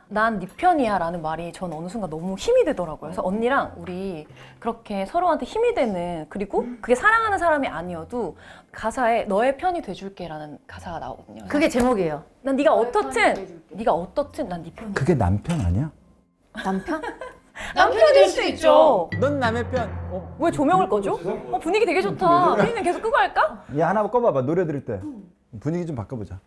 B: 난 네 편이야 라는 말이 전 어느 순간 너무 힘이 되더라고요. 그래서 언니랑 우리 그렇게 서로한테 힘이 되는, 그리고 그게 사랑하는 사람이 아니어도 가사에 너의 편이 돼줄게 라는 가사가 나오거든요. 그래서
C: 그게 제목이에요.
B: 난 네가 어떻든 난 네 편이야.
A: 그게 남편 아니야?
C: 남편?
G: 남편이 될 수도 있죠.
A: 넌 남의 편.
B: 왜 조명을 꺼줘? 분위기 되게 좋다. 우리는 계속 끄고 할까?
A: 얘 하나 꺼봐봐 노래 들을 때 분위기 좀 바꿔보자.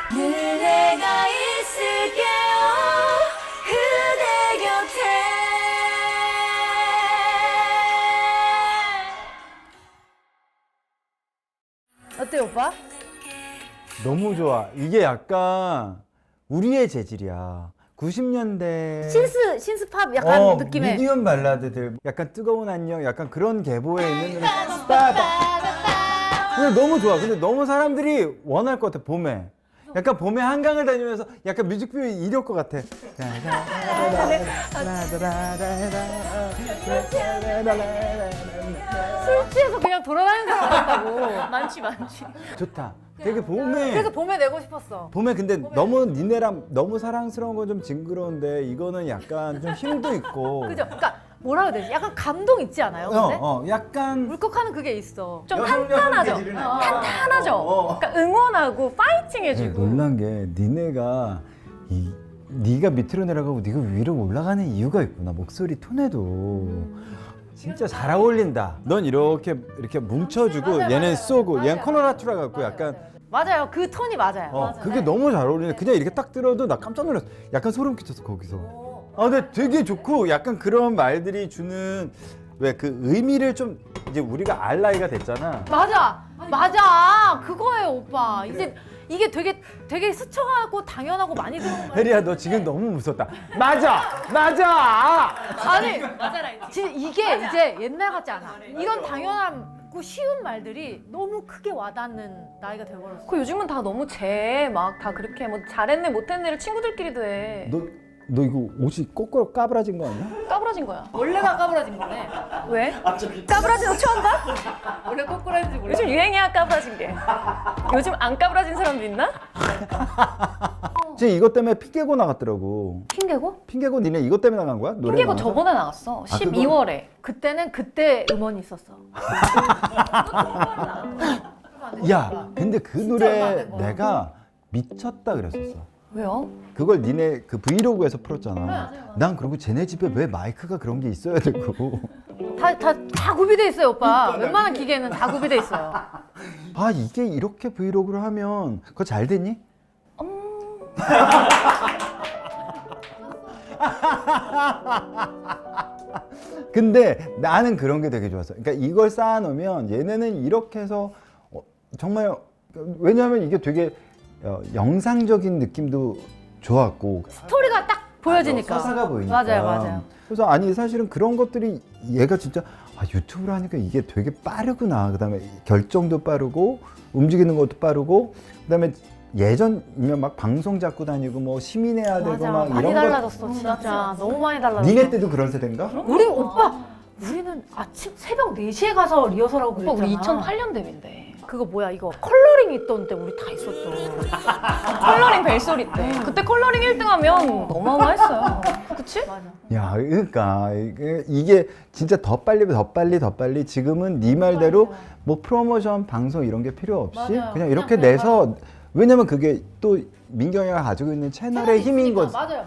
B: 늘 내가 있을게요, 그대 곁에.
C: 어때 오빠?
A: 너무 좋아. 이게 약간 우리의 재질이야. 90년대
C: 신스팝 약간 느낌의.
A: 미디엄 발라드들, 약간 뜨거운 안녕, 약간 그런 계보에 있는 노래. 근데 너무 좋아. 근데 너무 사람들이 원할 것 같아. 봄에 약간 봄에 한강을 다니면서 약간 뮤직비디오 이럴 것 같아.
C: 술 취해서 그냥 돌아다니는 사람 같다고.
B: 많지.
A: 좋다. 되게 봄에.
C: 그래서 봄에 내고 싶었어.
A: 봄에 근데 너무 니네랑 너무 사랑스러운 건 좀 징그러운데 이거는 약간 좀 힘도 있고.
C: 그죠? 그러니까 뭐라 해야 되지? 약간 감동 있지 않아요? 근데
A: 약간
C: 울컥하는 그게 있어.
B: 좀
A: 여성
B: 탄탄하죠.
A: 재질은
B: 탄탄하죠. 그러니까 응원하고 파이팅 해주고.
A: 놀란 게 니네가 네가 밑으로 내려가고 네가 위로 올라가는 이유가 있구나. 목소리 톤에도 진짜 잘 어울린다. 넌 이렇게 뭉쳐주고 얘는 쏘고 얘는 코너라투라 갖고 약간
C: 맞아요. 그 톤이 맞아요.
A: 그게 너무 잘 어울리네. 그냥 이렇게 딱 들어도 나 깜짝 놀랐어. 약간 소름 끼쳤어 거기서. 근데 되게 좋고 약간 그런 말들이 주는 왜 그 의미를 좀 이제 우리가 알 나이가 됐잖아.
C: 맞아. 그거예요, 오빠. 이제 이게 되게 스쳐가고 당연하고 많이 들어온 말.
A: 혜리야 너 지금 너무 무섭다. 맞아.
C: 아니, 이게 이제 옛날 같지 않아. 이런 당연하고 쉬운 말들이 너무 크게 와닿는 나이가 돼버렸어.
B: 그 요즘은 다 너무 막 다 그렇게 뭐 잘했네 못했네를 친구들끼리도 해.
A: 너 이거 옷이 거꾸로 까부라진 거 아니야?
B: 까부라진 거야.
C: 원래가 까부라진 거네.
B: 왜? 까부라진 거 처음 봐?
C: 원래 꼬꾸라진지 몰라.
B: 요즘 유행이야 까부라진 게. 요즘 안 까부라진 사람도 있나?
A: 지금 이것 때문에 핑계고 나갔더라고.
B: 핑계고?
A: 핑계고 니네 이것 때문에 나간 거야? 노래
B: 핑계고
A: 나가서?
B: 저번에 나왔어.
A: 그거?
B: 12월에.
C: 그때는 그때 음원이 있었어.
A: 야 근데 그
C: 진짜
A: 노래
C: 음악인 거야.
A: 내가 미쳤다 그랬었어.
B: 왜요?
A: 그걸 니네 그 브이로그에서 풀었잖아. 난 그리고 쟤네 집에 왜 마이크가 그런 게 있어야 되고.
C: 다 구비돼 있어요, 오빠. 웬만한 기계는 다 구비돼 있어요.
A: 아 이게 이렇게 브이로그를 하면 그거 잘 됐니? 근데 나는 그런 게 되게 좋았어. 그러니까 이걸 쌓아놓으면 얘네는 이렇게 해서 정말 왜냐하면 이게 되게 영상적인 느낌도 좋았고
C: 스토리가 딱 보여지니까.
A: 서사가 보이니까.
C: 맞아요.
A: 그래서 아니 사실은 그런 것들이 얘가 진짜 유튜브로 하니까 이게 되게 빠르구나. 그다음에 결정도 빠르고 움직이는 것도 빠르고 그다음에 예전이면 막 방송 잡고 다니고 뭐 시민해야 되고
C: 맞아.
A: 막
C: 많이
A: 이런 거.
C: 달라졌어 진짜. 너무 많이 달라졌어.
A: 니네 때도 그런 세대인가?
C: 우리 오빠 우리는 아침 새벽 4시에 가서 리허설하고
B: 오빠
C: 그랬잖아.
B: 우리 2008년대인데
C: 그거 뭐야 이거 컬러링 있던 때 우리 다 있었죠.
B: 컬러링 벨소리 때 그때 컬러링 1등하면 어마어마했어요. 그치?
C: 맞아.
A: 야, 그러니까 이게 진짜 더 빨리 지금은 네 말대로 뭐 프로모션 방송 이런 게 필요 없이
C: 맞아요.
A: 그냥 이렇게
C: 그냥
A: 내서 왜냐면 그게 또 민경이가 가지고 있는 채널의 힘인 거지.
C: 맞아요.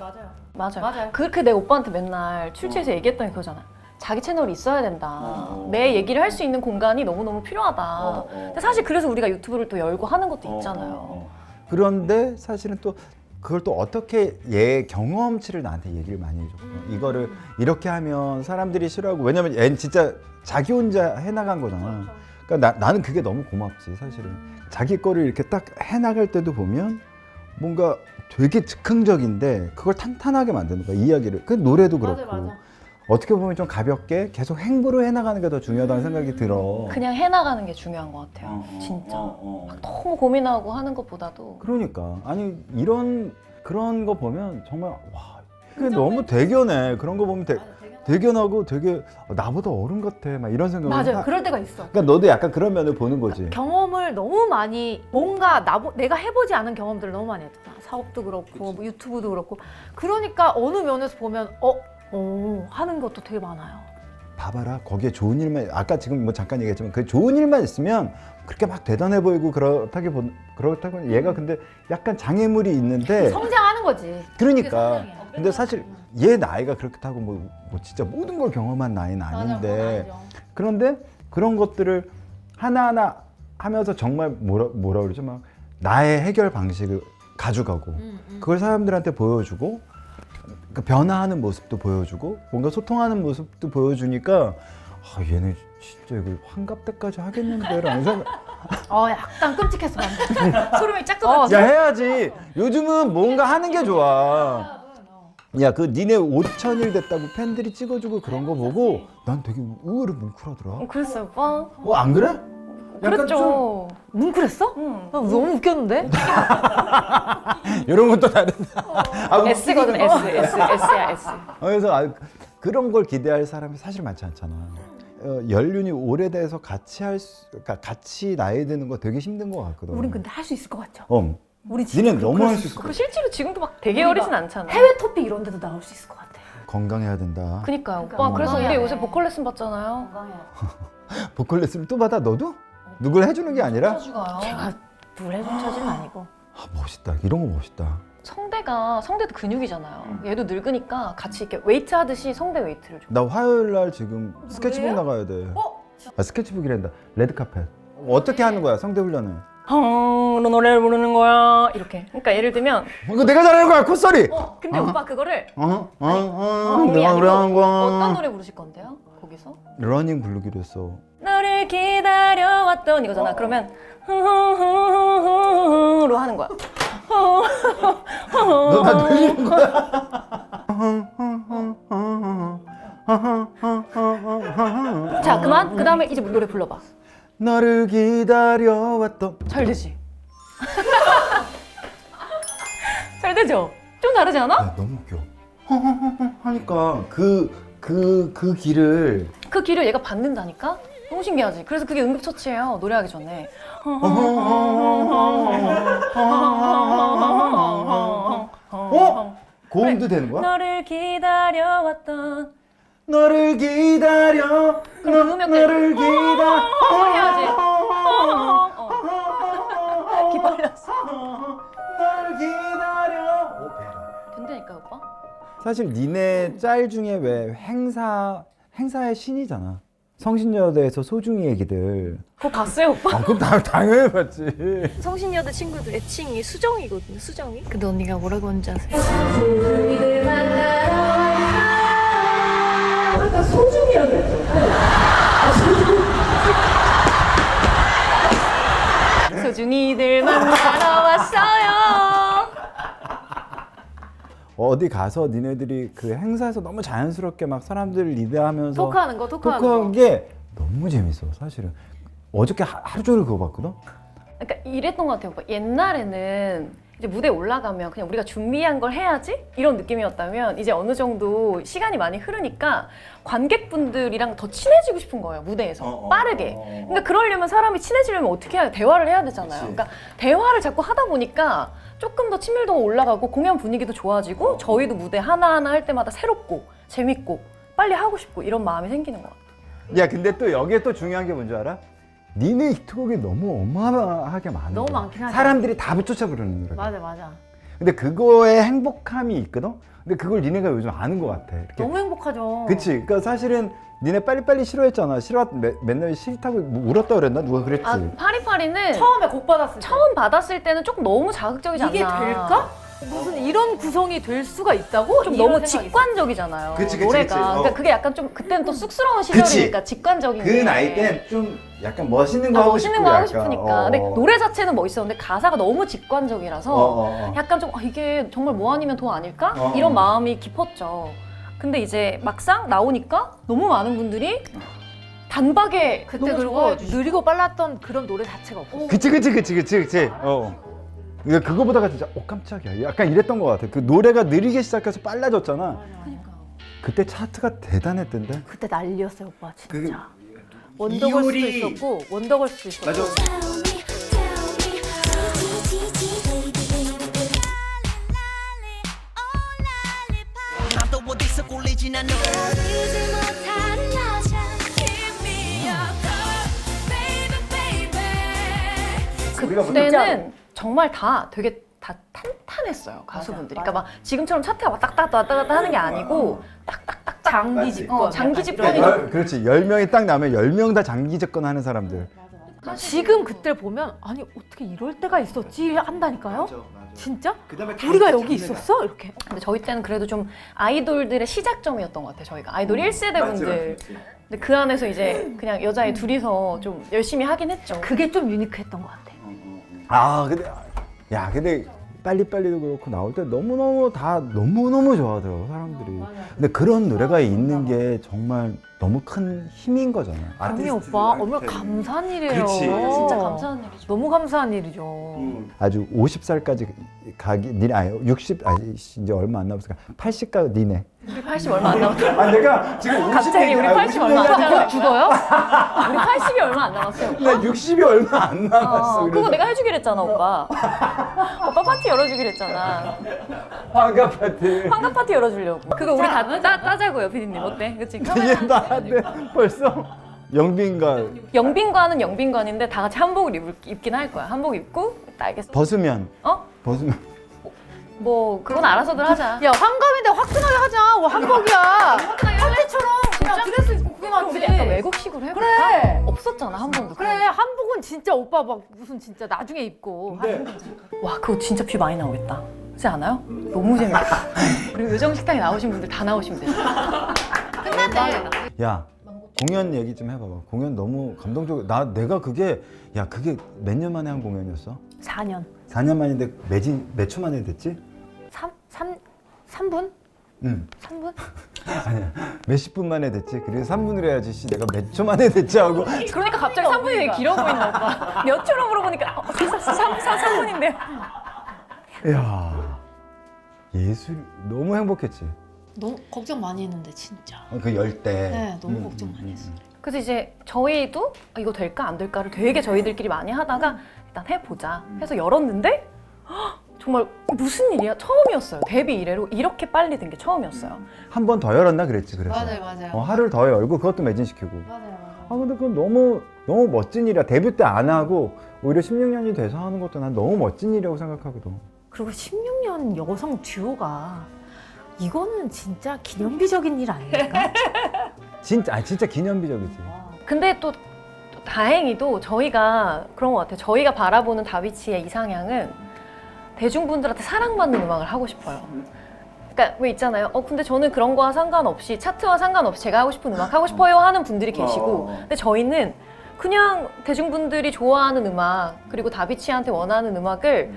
B: 맞아요. 그렇게 내 오빠한테 맨날 출처에서 얘기했던 게 그거잖아. 자기 채널이 있어야 된다. 내 얘기를 할 수 있는 공간이 너무너무 필요하다. 근데 사실 그래서 우리가 유튜브를 또 열고 하는 것도 있잖아요.
A: 그런데 사실은 또 그걸 또 어떻게 얘 경험치를 나한테 얘기를 많이 해줬고 이거를 이렇게 하면 사람들이 싫어하고 왜냐면 얘는 진짜 자기 혼자 해나간 거잖아. 그러니까 나는 그게 너무 고맙지 사실은. 자기 거를 이렇게 딱 해나갈 때도 보면 뭔가 되게 즉흥적인데 그걸 탄탄하게 만드는 거야 이야기를. 그 노래도 그렇고
C: 맞아.
A: 어떻게 보면 좀 가볍게 계속 행보로 해나가는 게 더 중요하다는 생각이 들어.
B: 그냥 해나가는 게 중요한 것 같아요. 진짜. 막 너무 고민하고 하는 것보다도.
A: 그러니까 아니 이런 그런 거 보면 정말 와 그게 너무 대견해. 그런 거 보면 대견하고 되게 나보다 어른 같아 막 이런 생각을
C: 맞아요. 그럴 때가 있어.
A: 그러니까 너도 약간 그런 면을 보는 거지.
C: 경험을 너무 많이 뭔가 내가 해보지 않은 경험들을 너무 많이 했잖아. 사업도 그렇고 뭐 유튜브도 그렇고. 그러니까 어느 면에서 보면 하는 것도 되게 많아요.
A: 봐봐라 거기에 좋은 일만 아까 지금 뭐 잠깐 얘기했지만 그 좋은 일만 있으면 그렇게 막 대단해 보이고 그렇다고 얘가 근데 약간 장애물이 있는데
C: 성장하는 거지.
A: 그러니까 근데 사실 얘 나이가 그렇다고 뭐 진짜 모든 걸 경험한 나이는 아닌데 그런데 그런 것들을 하나하나 하면서 정말 뭐라 그러죠 막 나의 해결 방식을 가져가고 그걸 사람들한테 보여주고 그 변화하는 모습도 보여주고 뭔가 소통하는 모습도 보여주니까 얘네 진짜 이거 환갑 때까지 하겠는데라는 생각.
C: 약간 끔찍했어 방금.
B: 소름이 쫙 돋았지.
A: 야 해야지. 요즘은 뭔가 하는 게 좋아. 야 그 니네 5,000일 됐다고 팬들이 찍어주고 그런 거 보고 난 되게 의외로 뭉클하더라.
B: 그랬어요, 오빠?
A: 안 그래? 약간
B: 그랬죠.
C: 뭉클했어?
B: 응.
C: 나 너무 웃겼는데?
A: 이런 것도 다른.
B: S거든, S야, S.
A: 그래서 그런 걸 기대할 사람이 사실 많지 않잖아. 연륜이 오래돼서 그러니까 같이 나이 드는 거 되게 힘든 것 같거든.
C: 우린 근데 할 수 있을 것 같죠? 우리
A: 니는 너무 할 수 있을 것
B: 그
A: 같아.
B: 실제로 지금도 막 되게 어리진 않잖아.
C: 해외 토픽 이런 데도 나올 수 있을 것 같아.
A: 건강해야 된다.
B: 그니까요, 오빠. 그래서 우리 요새 보컬 레슨 받잖아요.
A: 보컬 레슨을 또 받아 너도? 누굴 해주는 게 아니라?
B: 가요.
C: 제가 누굴 해준 처지는 아니고.
A: 멋있다. 이런 거 멋있다.
B: 성대도 근육이잖아요. 얘도 늙으니까 같이 이렇게 웨이트 하듯이 성대 웨이트를 줘.
A: 나 화요일 날 지금 스케치북 나가야 돼. 스케치북이란다. 레드카펫. 어떻게 하는 거야 성대 훈련을?
B: 너 노래를 부르는 거야. 이렇게. 그러니까 예를 들면
A: 이거 내가 잘하는 거야 콧소리.
B: 근데 오빠 그거를
A: 내가
B: 내가
A: 노래하는 거야.
B: 어떤 노래 부르실 건데요? 거기서?
A: 러닝 부르기로 했어.
B: 너를 기다려왔던 이거잖아. 그러면 로 하는 거야.
A: 너나 들리는 거야?
B: 자, 그만. 그 다음에 이제 노래 불러봐.
A: 너를 기다려왔던.
B: 잘 되지? 잘 되죠? 좀 다르지 않아?
A: 야, 너무 웃겨. 하니까 그 길을
B: 그 길을 얘가 받는다니까? 너무 신기하지? 그래서 그게 응급처치예요. 노래하기 전에.
A: 고음도 되는 거야?
B: 너를 기다려왔던
A: 너를 기다려.
B: 그럼 음역대
A: 너를 기다려.
B: 해야지. 기빨렸어.
A: 너를 기다려.
B: 된다니까 오빠?
A: 사실 니네 짤 중에 왜 행사의 신이잖아. 성신여대에서 소중이 얘기들.
B: 그거 봤어요 오빠?
A: 그럼 당연히 봤지.
H: 성신여대 친구들 애칭이 수정이거든요. 수정이. 근데 언니가 뭐라고 하는지 아세요?
B: 소중이들 만나러 왔어요.
A: 어디 가서 니네들이 그 행사에서 너무 자연스럽게 막 사람들 리드하면서
C: 토크하는 거.
A: 토크한 게 너무 재밌어 사실은. 어저께 하루 종일 그거 봤거든.
B: 그러니까 이랬던 것 같아요. 옛날에는 이제 무대에 올라가면 그냥 우리가 준비한 걸 해야지 이런 느낌이었다면 이제 어느 정도 시간이 많이 흐르니까 관객분들이랑 더 친해지고 싶은 거예요. 무대에서 빠르게. 그러니까 그러려면 사람이 친해지려면 어떻게 해야 돼? 대화를 해야 되잖아요. 그러니까 대화를 자꾸 하다 보니까 조금 더 친밀도가 올라가고 공연 분위기도 좋아지고 저희도 무대 하나하나 할 때마다 새롭고 재밌고 빨리 하고 싶고 이런 마음이 생기는 것 같아요.
A: 야 근데 또 여기에 또 중요한 게 뭔지 알아? 니네 히트곡이 너무 어마어마하게 많은
C: 너무
A: 거야.
C: 많긴 하죠.
A: 사람들이 다 붙여서 부르는 노래.
C: 맞아.
A: 근데 그거에 행복함이 있거든? 근데 그걸 니네가 요즘 아는 것 같아. 이렇게.
C: 너무 행복하죠.
A: 그치? 그러니까 사실은 니네 빨리빨리 싫어했잖아. 맨날 싫다고 뭐 울었다 그랬나? 누가 그랬지?
B: 아, 파리파리는
C: 처음에 곡 받았을 때
B: 처음 받았을 때는 조금 너무 자극적이지 않나.
C: 이게 될까? 무슨 이런 구성이 될 수가 있다고?
B: 좀
C: 이런
B: 너무
C: 생각이
B: 직관적이잖아요.
A: 그치,
B: 노래가.
A: 그치.
B: 그러니까 그게 약간 좀 그때는 또 쑥스러운 시절이니까 직관적인
A: 그
B: 게.
A: 나이 땐 좀 약간 멋있는 거 하고
B: 멋있는
A: 싶고
B: 거 하고
A: 약간.
B: 싶으니까. 근데 노래 자체는 멋있었는데 가사가 너무 직관적이라서 약간 좀 이게 정말 뭐 아니면 도 아닐까? 이런 마음이 깊었죠. 근데 이제 막상 나오니까 너무 많은 분들이 단박에
C: 그때
B: 너무
C: 그리고
B: 좋아해 주시고.
C: 느리고 빨랐던 그런 노래 자체가 없어.
A: 그치. 그거보다가 진짜 깜짝이야. 약간 이랬던 것 같아. 그 노래가 느리게 시작해서 빨라졌잖아. 그때 차트가 대단했던데.
C: 그때 난리였어요, 오빠 진짜. 원더걸스도 있었고 원더걸스도 있었고.
B: 그때는 정말 다 되게 다 탄탄했어요 가수분들이. 그러니까 막 지금처럼 차트가 왔다 갔다 하는 게 아니고
C: 장기 집권.
B: 장기 집권이
A: 그렇지. 10명이 딱 나면 10명 다 장기 접근하는 사람들.
C: 지금 그때 보면 아니 어떻게 이럴 때가 있었지 한다니까요? 진짜? 우리가 여기 있었어? 이렇게.
B: 근데 저희 때는 그래도 좀 아이돌들의 시작점이었던 것 같아요. 저희가 아이돌 1세대 분들. 근데 그 안에서 이제 그냥 여자애 둘이서 좀 열심히 하긴 했죠.
C: 그게 좀 유니크했던 것 같아.
A: 아 근데 빨리빨리도 그렇고 나올 때 너무너무 좋아하더라고 사람들이. 근데 그런 노래가 있는 게 정말 너무 큰 힘인 거잖아요.
C: 언니 오빠 얼마나 감사한 일이에요.
A: 그렇지.
B: 진짜 감사한 일이죠.
C: 너무 감사한 일이죠.
A: 아주 50살까지 가기 니네 60 이제 얼마 안 남았으니까 80가 니네.
B: 우리 80 얼마 안 남았어요.
A: 아 내가 지금
B: 갑자기 우리 80 얼마 안
C: 곧
B: 남았어요.
C: 죽어요?
B: 우리 80이 얼마 안 남았어요.
A: 나 60이 얼마 안 남았어.
B: 그거 내가 해주기로 했잖아, 오빠. 오빠 파티 열어주기로 했잖아.
A: 환갑 파티.
B: 환갑 파티 열어주려고. 그거 우리 다 따자고요, 피디님. 어때? 그치?
A: 이게 나한테 벌써 영빈과
B: 영빈관은 영빈관인데 다 같이 한복을 입긴 할 거야. 한복 입고 딱 알겠어.
A: 벗으면
B: 뭐 그건 알아서들 하자.
C: 야 환갑인데 화끈하게 하자. 뭐 한복이야. 파티처럼 그냥 드레스 입고 그게 맞지.
B: 우리 약간 외국식으로 해볼까?
C: 그래.
B: 없었잖아, 한 번도.
C: 그래 한복은 진짜 오빠 막 무슨 진짜 나중에 입고.
B: 와, 그거 진짜 뷰 많이 나오겠다. 그렇지 않아요? 너무 재밌다. 그리고 요정식당에 나오신 분들 다 나오시면 되죠.
C: 끝났네.
A: 야 공연 얘기 좀 해봐봐. 공연 너무 감동적. 내가 그게 몇 년 만에 한 공연이었어?
C: 4년.
A: 4년 만인데 몇 초 만에 됐지?
C: 3분?
A: 응.
C: 3분?
A: 아니야. 몇십 분 만에 됐지. 그리고 3분을 해야지. 씨, 내가 몇 초 만에 됐지 하고.
B: 그러니까 갑자기 3분이 되게 길어 보인다, 오빠. 몇 초로 물어보니까 3분인데요.
A: 이야. 예술 너무 행복했지.
G: 너무 걱정 많이 했는데 진짜.
A: 그 열 때.
G: 네, 너무 걱정 많이 했어요.
B: 그래서 이제 저희도 이거 될까 안 될까를 되게 저희들끼리 많이 하다가 일단 해보자 해서 열었는데 헉, 정말 무슨 일이야? 처음이었어요. 데뷔 이래로 이렇게 빨리 된 게 처음이었어요.
A: 한 번 더 열었나 그랬지. 그래서.
G: 맞아요.
A: 하루를 더 열고 그것도 매진시키고.
G: 맞아요.
A: 근데 그건 너무 멋진 일이야. 데뷔 때 안 하고 오히려 16년이 돼서 하는 것도 난 너무 멋진 일이라고 생각하거든.
C: 그리고 16년 여성 듀오가 이거는 진짜 기념비적인 일 아닙니까?
A: 진짜 기념비적이지.
B: 근데 또 다행히도 저희가 그런 것 같아요. 저희가 바라보는 다비치의 이상향은 대중분들한테 사랑받는 음악을 하고 싶어요. 그러니까 왜 있잖아요. 근데 저는 그런 거와 상관없이 차트와 상관없이 제가 하고 싶은 음악 하고 싶어요 하는 분들이 계시고 근데 저희는 그냥 대중분들이 좋아하는 음악 그리고 다비치한테 원하는 음악을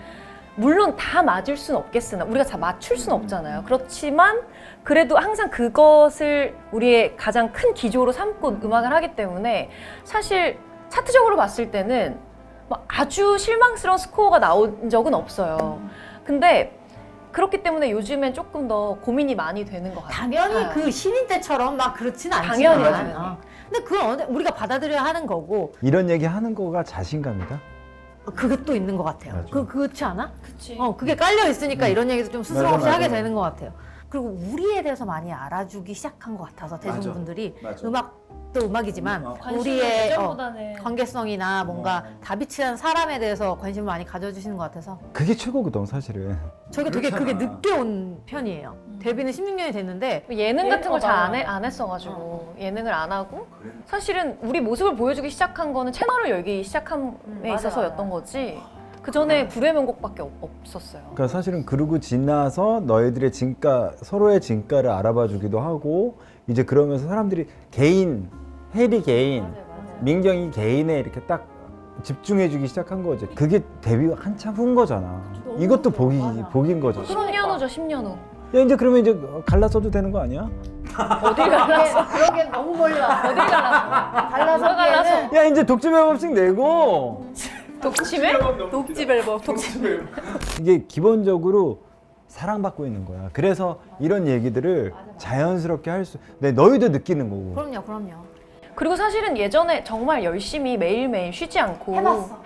B: 물론 다 맞을 수는 없겠으나 우리가 다 맞출 수는 없잖아요. 그렇지만 그래도 항상 그것을 우리의 가장 큰 기조로 삼고 음악을 하기 때문에 사실 차트적으로 봤을 때는 막 아주 실망스러운 스코어가 나온 적은 없어요. 근데 그렇기 때문에 요즘엔 조금 더 고민이 많이 되는 것 같아요.
C: 당연히 그 신인 때처럼 막 그렇지는 않지만.
B: 당연히.
C: 근데 그건 우리가 받아들여야 하는 거고
A: 이런 얘기 하는 거가 자신감이다?
C: 그것도 있는 것 같아요.
A: 맞아.
C: 그렇지 않아?
B: 그치.
C: 그게 깔려 있으니까 이런 얘기도 좀 스스럼 없이
A: 맞아,
C: 하게
A: 맞아.
C: 되는 것 같아요. 그리고 우리에 대해서 많이 알아주기 시작한 것 같아서 대중분들이
A: 맞아.
C: 음악도 음악이지만
B: 관심이
C: 우리의
B: 예전보다는
C: 관계성이나 뭔가 다비치한 사람에 대해서 관심을 많이 가져주시는 것 같아서
A: 그게 최고거든 사실은.
C: 저희가 되게 그게 늦게 온 편이에요. 데뷔는 16년이 됐는데
B: 예능 같은 걸 잘
C: 맞아.
B: 안 했어가지고 예능을 안 하고 사실은 우리 모습을 보여주기 시작한 거는 채널을 열기 시작함에
C: 맞아,
B: 있어서였던 거지 그 전에 불의 명곡밖에 없었어요.
A: 그러니까 사실은 그러고 지나서 너희들의 진가 서로의 진가를 알아봐 주기도 하고 이제 그러면서 사람들이 개인 해리 개인 민경이 개인에 이렇게 딱 집중해 주기 시작한 거지. 그게 데뷔 한참 후인 거잖아. 이것도 복인 거죠.
B: 10년 후죠, 10년 후.
A: 야 이제 그러면 이제 갈라서도 되는 거 아니야?
B: 어딜 갈라서?
C: 그런 게 너무 멀리 왔어.
B: 어딜 갈라서?
C: 갈라서
B: 갈라서?
A: 야 이제 독점 앨범씩 내고
B: 독침에? 독집 앨범. 독집.
A: 이게 기본적으로 사랑받고 있는 거야. 그래서 이런 얘기들을 자연스럽게 할 수. 네, 너희도 느끼는 거고.
C: 그럼요.
B: 그리고 사실은 예전에 정말 열심히 매일매일 쉬지 않고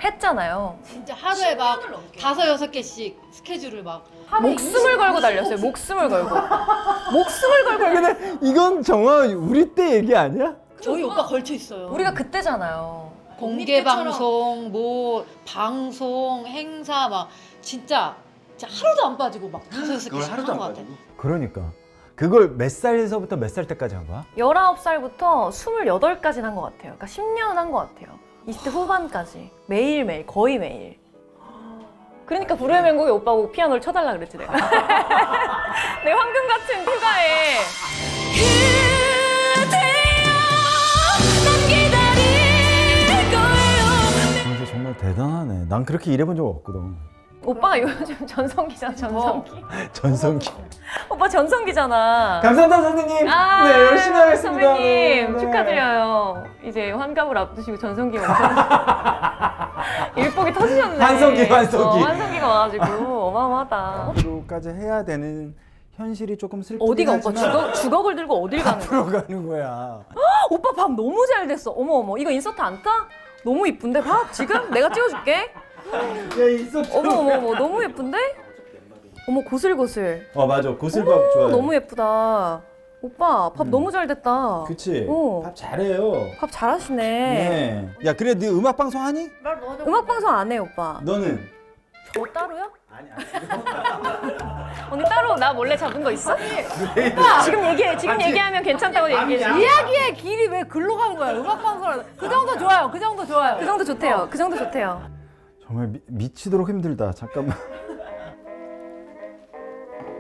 B: 했잖아요.
G: 진짜 하루에 막 5-6개씩 스케줄을 막
B: 목숨을 걸고 달렸어요. 목숨을 걸고. 목숨을 걸고.
A: 근데 이건 정말 우리 때 얘기 아니야?
G: 저희 오빠 걸쳐 있어요.
B: 우리가 그때잖아요.
G: 공개 방송, 뭐 방송, 행사 막 진짜 하루도 안 빠지고 막 5-6개씩 하는 것 같아요.
A: 그러니까 그걸 몇 살에서부터 몇 살 때까지 한 거야?
B: 19살부터 28까지는 한 것 같아요. 그러니까 10년 한 것 같아요. 20대 후반까지. 매일매일, 거의 매일. 그러니까 불후의 명곡에 오빠 보고 피아노를 쳐달라 그랬지 내가. 내 황금 같은 휴가에.
A: 진짜 정말 대단하네. 난 그렇게 일해본 적 없거든.
B: 오빠가 요즘 전성기잖아, 전성기.
A: 전성기.
B: 오빠 전성기잖아.
A: 감사합니다 선생님. 네 열심히 하겠습니다.
B: 선배님
A: 네.
B: 축하드려요. 이제 환갑을 앞두시고 전성기 오셔. 일복이 터지셨네.
A: 환성기.
B: 환성기가 와가지고 어마어마하다.
A: 앞으로까지 해야 되는 현실이 조금 슬프긴
B: 어디가 오빠
A: 하지만
B: 주걱을 들고 어딜 가는 거야?
A: 앞으로 가는 거야.
B: 오빠 밥 너무 잘 됐어. 어머 이거 인서트 안 까? 너무 이쁜데 밥 지금 내가 찍어줄게.
A: 야 있었죠.
B: 어머 너무 예쁜데? 어머 고슬고슬.
A: 맞아 고슬밥 좋아해.
B: 너무 예쁘다. 오빠 밥 너무 잘 됐다.
A: 그치.
B: 어.
A: 밥 잘해요.
B: 밥 잘하시네.
A: 네. 야 그래 네 음악 방송 하니?
B: 음악 방송 안 해 오빠.
A: 너는?
B: 저 따로요? 아니. 언니 따로 나 몰래 잡은 거 있어? 지금 얘기해. 지금 얘기하면 괜찮다고 얘기해.
C: 이야기의 길이 왜 글로 가는 거야? 음악 방송을 그 정도 좋아요. 그 정도 좋아요.
B: 그 정도 좋대요. 그 정도 좋대요.
A: 정말 미치도록 힘들다. 잠깐만.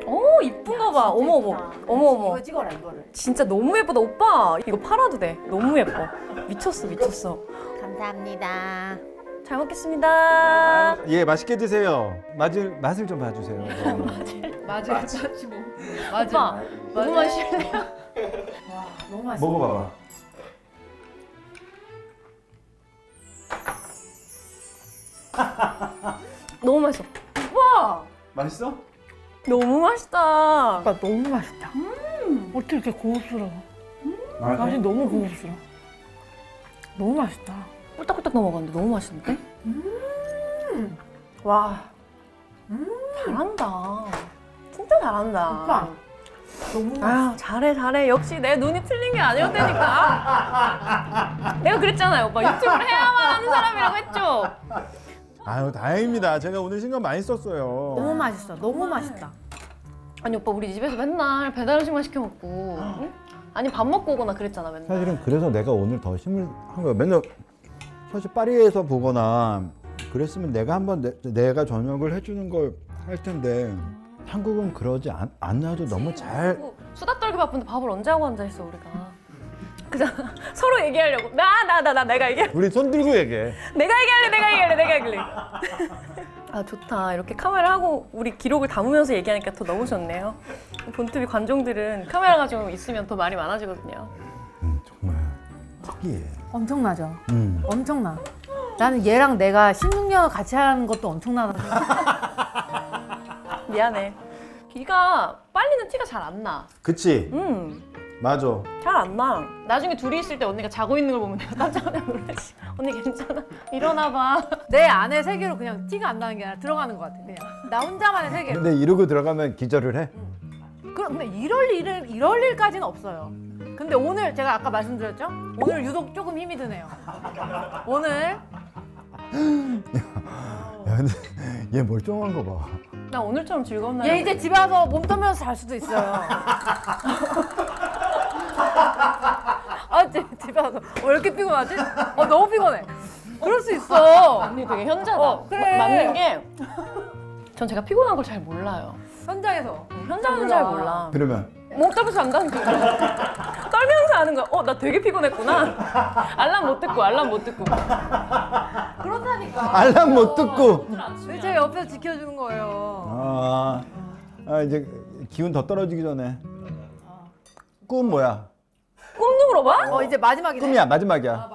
B: 오 이쁜 거 봐. 어머.
C: 이거 찍어라 이거를.
B: 진짜 너무 예쁘다 오빠. 이거 팔아도 돼. 너무 예뻐. 미쳤어.
C: 감사합니다.
B: 잘 먹겠습니다.
A: 예 맛있게 드세요. 맛을 좀 봐주세요.
G: 맞아.
B: 오빠 너무 맛있네요.
C: 너무 맛있어.
A: 먹어봐봐.
B: 너무 맛있어. 와
A: 맛있어?
B: 너무 맛있다.
C: 오빠 너무 맛있다. 어떻게 이렇게 고급스러워?
A: 아,
C: 맛이 너무 고급스러워. 너무 맛있다.
B: 꿀떡꿀떡 넘어갔는데 너무 맛있는데? 와 잘한다. 진짜 잘한다.
C: 오빠 너무 맛있어.
B: 아 잘해. 역시 내 눈이 틀린 게 아니었다니까. 내가 그랬잖아요 오빠. 유튜브를 해야만 하는 사람이라고 했죠.
A: 아유 다행입니다. 제가 오늘 신경 많이 썼어요.
C: 너무 맛있어. 너무 맛있다.
B: 아니 오빠 우리 집에서 맨날 배달 음식만 시켜 먹고 응? 아니 밥 먹고 오거나 그랬잖아 맨날.
A: 사실은 그래서 내가 오늘 더 힘을 한 거야. 맨날 사실 파리에서 보거나 그랬으면 내가 한번 내가 저녁을 해주는 걸 할 텐데 한국은 그러지 않아도 너무 잘.
B: 수다 떨기 바쁜데 밥을 언제 하고 앉아 있어 우리가. 그냥 서로 얘기하려고 내가 얘기해.
A: 우리 손 들고 얘기해.
B: 내가 얘기할래. 아 좋다. 이렇게 카메라 하고 우리 기록을 담으면서 얘기하니까 더 너무 좋네요. 본투비 관종들은 카메라가 좀 있으면 더 말이 많아지거든요.
A: 정말 특이해.
C: 엄청나죠? 엄청나. 나는 얘랑 내가 16년을 같이 하는 것도 엄청나다.
B: 미안해. 기가 빨리는 티가 잘 안 나.
A: 그치? 맞아.
B: 잘 안 나. 나중에 둘이 있을 때 언니가 자고 있는 걸 보면 내가 깜짝 놀라지. 언니 괜찮아? 일어나 봐.
C: 내 안에 세계로 그냥 티가 안 나는 게 아니라 들어가는 것 같아. 그냥 나 혼자만의 세계로.
A: 근데 이러고 들어가면 기절을 해?
C: 근데 이럴 일까지는 없어요. 근데 오늘 제가 아까 말씀드렸죠? 오늘 유독 조금 힘이 드네요. 오늘
A: 야, 근데 얘 멀쩡한 거 봐.
B: 나 오늘처럼 즐거운 날.
C: 얘 이제 집에 와서 몸 떠면서 잘 수도 있어요. 집에 와서 왜 이렇게 피곤하지? 너무 피곤해. 그럴 수 있어.
B: 언니 되게 현자다.
C: 그래.
B: 맞는 게 전 제가 피곤한 걸 잘 몰라요.
C: 현장에서.
B: 현장은 잘 몰라.
A: 그러면
B: 몸 떨면서 안다니까. 떨면서 하는 거야. 나 되게 피곤했구나. 알람 못 듣고.
C: 그렇다니까.
A: 알람 못 듣고.
C: 제 옆에서 지켜주는 거예요.
A: 이제 기운 더 떨어지기 전에. 꿈 뭐야?
B: 꿈도 물어봐?
C: 이제 마지막이네.
A: 꿈이야, 마지막이야.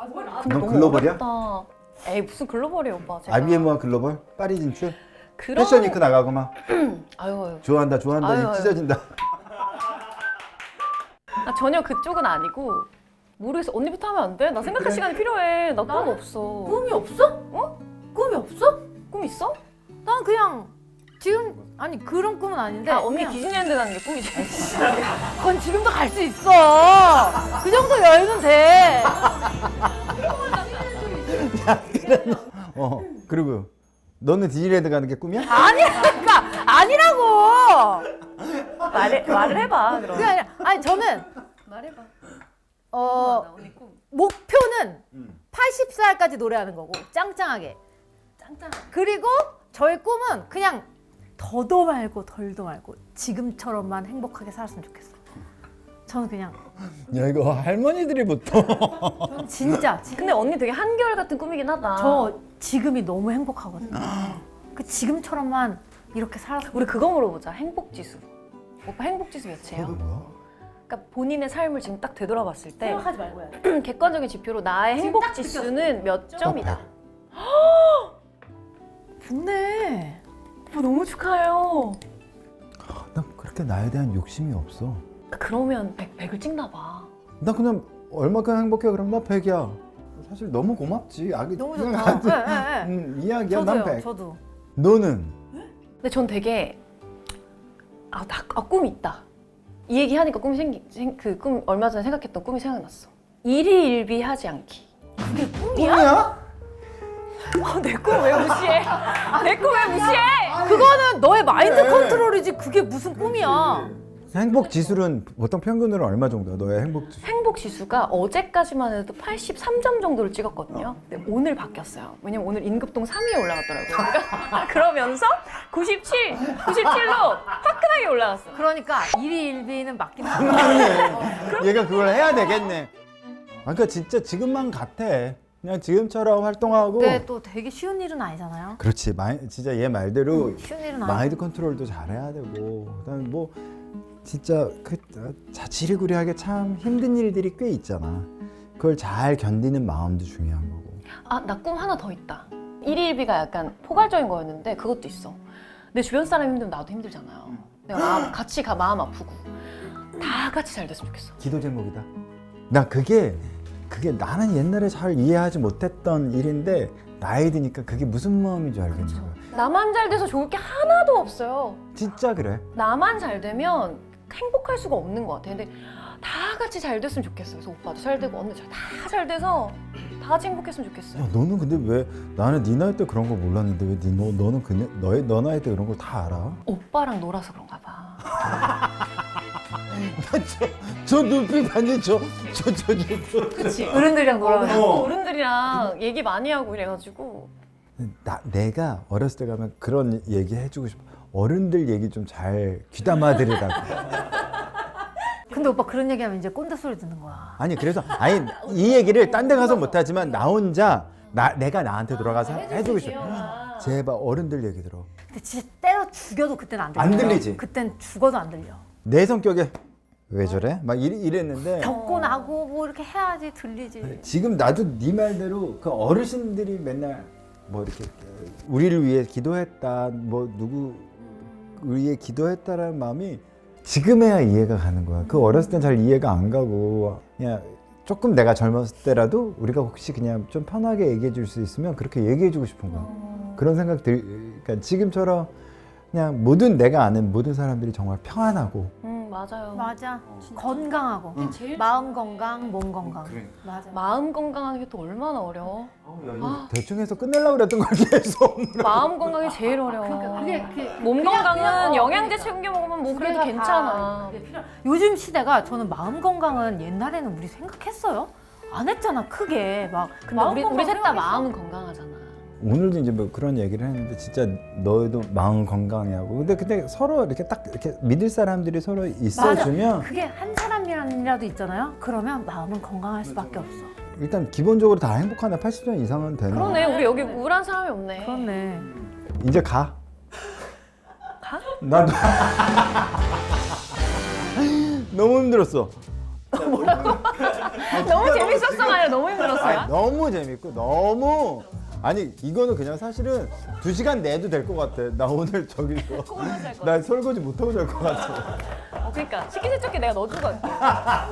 A: 넌 글로벌이야?
B: 어렵다. 에이 무슨 글로벌이야 오빠. 제가.
A: IBM과 글로벌? 파리 진출?
B: 그런...
A: 패션 위크 나가고 막
B: 아유.
A: 좋아한다
B: 아유.
A: 찢어진다.
B: 전혀 그쪽은 아니고 모르겠어. 언니부터 하면 안 돼? 나 생각할 시간이 필요해. 나 꿈 없어.
C: 꿈이 없어? 꿈이 없어?
B: 꿈 있어?
C: 난 그냥 지금 그런 꿈은 아닌데.
B: 언니
C: 그냥
B: 디즈니랜드 가는 게 꿈이지.
C: 그건 지금도 갈 수 있어. 그 정도 여유는 돼.
A: 그리고 너는 디즈니랜드 가는 게 꿈이야?
C: 아니라고.
B: 말을 해봐. 그럼.
C: 그게 아니라 저는
B: 말해봐.
C: 언니 꿈. 목표는 80살까지 노래하는 거고 짱짱하게. 그리고 저의 꿈은 그냥 더도 말고 덜도 말고 지금처럼만 행복하게 살았으면 좋겠어. 저는 그냥
A: 야, 이거 할머니들이 보통.
C: 저는 진짜
B: 근데 언니 되게 한결 같은 꿈이긴 하다.
C: 저 지금이 너무 행복하거든요. 그 지금처럼만 이렇게 살았으면.
B: 우리 그거 물어보자. 행복지수. 오빠 행복지수 몇이에요?
A: 뭐야?
B: 그러니까 본인의 삶을 지금 딱 되돌아봤을 때
C: 생각하지 말고 해야 돼.
B: 객관적인 지표로 나의 행복지수는 몇 점이다.
C: 좋네.
B: 너무 축하해요.
A: 나 그렇게 나에 대한 욕심이 없어.
B: 그러면 100을 찍나 봐.
A: 나 그냥 얼마큼 행복해 그럼 나 100이야. 사실 너무 고맙지.
C: 너무
A: 그냥
C: 좋다.
A: 나한테, 이야기야. 난
C: 저도요.
A: 100.
C: 저도.
A: 너는?
B: 근데 전 되게 꿈이 있다. 이 얘기 하니까 그 꿈 얼마 전에 생각했던 꿈이 생각났어. 일희일비하지 않기.
C: 그게
A: 꿈이야?
B: 내 꿈 왜 무시해? 내 꿈 왜 무시해?
C: 그거는 너의 마인드 컨트롤이지 그게 무슨 꿈이야.
A: 행복 지수는 보통 평균으로 얼마 정도야? 너의 행복 지수?
B: 행복 지수가 어제까지만 해도 83점 정도를 찍었거든요. 근데 오늘 바뀌었어요. 왜냐면 오늘 인급동 3위에 올라갔더라고요. 그러면서 97로 화끈하게 올라갔어.
C: 그러니까 일희일비는 맞긴 하다.
A: 얘가 그걸 해야 되겠네. 그러니까 진짜 지금만 같아. 그냥 지금처럼 활동하고.
C: 근데 또 되게 쉬운 일은 아니잖아요.
A: 그렇지. 진짜 얘 말대로
C: 쉬운 일은 아니고.
A: 마인드 컨트롤도 잘해야 되고. 그다음에 뭐 진짜 자치리구리하게 참 힘든 일들이 꽤 있잖아. 그걸 잘 견디는 마음도 중요한 거고.
B: 나 꿈 하나 더 있다. 일희일비가 약간 포괄적인 거였는데 그것도 있어. 내 주변 사람이 힘들면 나도 힘들잖아요. 내가 같이 마음 아프고 다 같이 잘 됐으면 좋겠어.
A: 기도 제목이다. 나 그게 나는 옛날에 잘 이해하지 못했던 일인데 나이 드니까 그게 무슨 마음인 줄 알겠는 거야.
B: 나만 잘 돼서 좋을 게 하나도 없어요.
A: 진짜 그래.
B: 나만 잘 되면 행복할 수가 없는 것 같아. 근데 다 같이 잘 됐으면 좋겠어. 그래서 오빠도 잘 되고 언니 다 잘 돼서 다 같이 행복했으면 좋겠어.
A: 야, 너는 근데 왜 나는 네 나이 때 그런 거 몰랐는데 왜 너는 그냥 너 나이 때 그런 걸 다 알아?
B: 오빠랑 놀아서 그런가 봐.
A: 저 눈빛 아니 저.
B: 그치?
C: 어른들이랑 놀아요.
B: 어른들이랑 얘기 많이 하고 이래가지고
A: 내가 어렸을 때 가면 그런 얘기 해주고 싶어. 어른들 얘기 좀 잘 귀담아 들으라고.
C: 근데 오빠 그런 얘기하면 이제 꼰대 소리 듣는 거야.
A: 아니 그래서 이 얘기를 딴 데 가서 못하지만 나 혼자 내가 나한테 돌아가서 해주고 싶어. 제발 어른들 얘기 들어.
C: 근데 진짜 때려 죽여도 그때는 안 들려.
A: 안 들리지?
C: 그땐 죽어도 안 들려.
A: 내 성격에 왜 저래? 막 이랬는데
C: 덮고 나고 뭐 이렇게 해야지 들리지.
A: 지금 나도 네 말대로 그 어르신들이 맨날 뭐 이렇게 우리를 위해 기도했다, 뭐 누구 위해 기도했다라는 마음이 지금에야 이해가 가는 거야. 그 어렸을 땐 잘 이해가 안 가고 그냥 조금 내가 젊었을 때라도 우리가 혹시 그냥 좀 편하게 얘기해 줄 수 있으면 그렇게 얘기해 주고 싶은 거야. 그런 생각 그러니까 지금처럼 그냥 내가 아는 모든 사람들이 정말 평안하고
B: 맞아요.
C: 맞아. 건강하고 마음 건강, 몸 건강. 맞아.
B: 마음 건강하는 게 또 얼마나 어려워.
A: 대충 해서 끝내려고 그랬던 걸 계속
B: 마음 건강이 제일 어려워.
C: 그러니까
B: 몸
C: 그냥,
B: 건강은
C: 어.
B: 영양제 챙겨 먹으면 뭐 그래도
C: 우리가
B: 괜찮아.
C: 다 이게 요즘 시대가 저는 마음 건강은 옛날에는 우리 생각했어요? 안 했잖아 크게 막.
B: 근데
C: 마음
B: 우리
C: 건강
B: 셋 다
C: 생각했어?
B: 마음은 건강하잖아.
A: 오늘도 이제 뭐 그런 얘기를 했는데 진짜 너희도 마음 건강하고 근데 서로 이렇게 딱 이렇게 믿을 사람들이 서로 있어주면
C: 그게 한 사람이라도 있잖아요. 그러면 마음은 건강할 수밖에 없어.
A: 일단 기본적으로 다 행복하네. 80년 이상은 되네.
B: 그러네. 우리 여기 우울한 사람이 없네.
C: 그렇네.
A: 이제 가.
B: 가?
A: 나도 너무 힘들었어.
B: 너무 재밌었어, 아니라 너무 힘들었어요?
A: 아니, 너무 재밌고 너무 이거는 그냥 사실은 2시간 내도 될 것 같아. 나 오늘 저기서 나 설거지 못하고 잘 것 같아.
B: 그러니까 식기세척기 내가 넣어주고 갈게.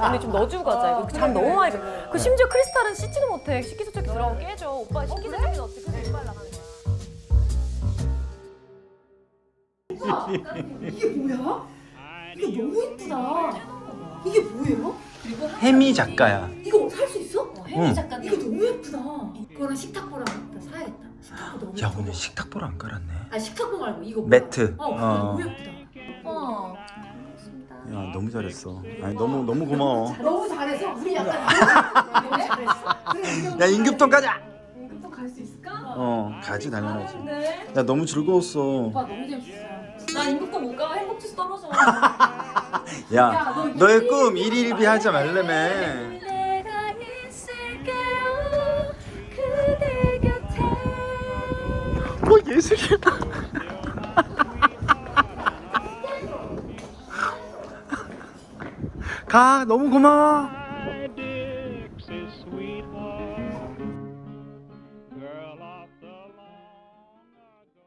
B: 언니 좀 넣어주고 가자. 이거 잠 너무 많이 들. 그 심지어 크리스탈은 씻지도 못해. 식기세척기 들어가면 깨져. 오빠 식기세척기 넣었지. 그래서 이빨 나가는 거야.
G: 이게 뭐야? 이거 너무 예쁘다. 이게 뭐예요?
E: 혜미 작가야.
G: 이거 살 수 있어?
E: 혜미
G: 작가님. 이거 너무 예쁘다. 이거랑 식탁보랑 다 사야겠다. 식탁보 너무
E: 야
G: 예쁘다.
E: 오늘 식탁 보러 안 깔았네.
G: 아 식탁보 말고 이거
E: 매트.
G: 그거 너무 예쁘다.
B: 어.
E: 야 너무 잘했어. 아니 너무 고마워.
G: 너무 잘해서 우리 약간 너무 잘했어. 그래
E: 야 임금통 가자.
G: 이거 갈 수 있을까?
E: 가지 당연하지. 야 너무 즐거웠어.
G: 오빠 너무 재밌었어요.
B: 나 임금도 못 가. 행복지수 떨어져.
E: 야 너의 꿈 일일비 하지 말라며.
B: 내가 있을게요. 그대 곁에.
E: 예술이다. 가 너무 고마워.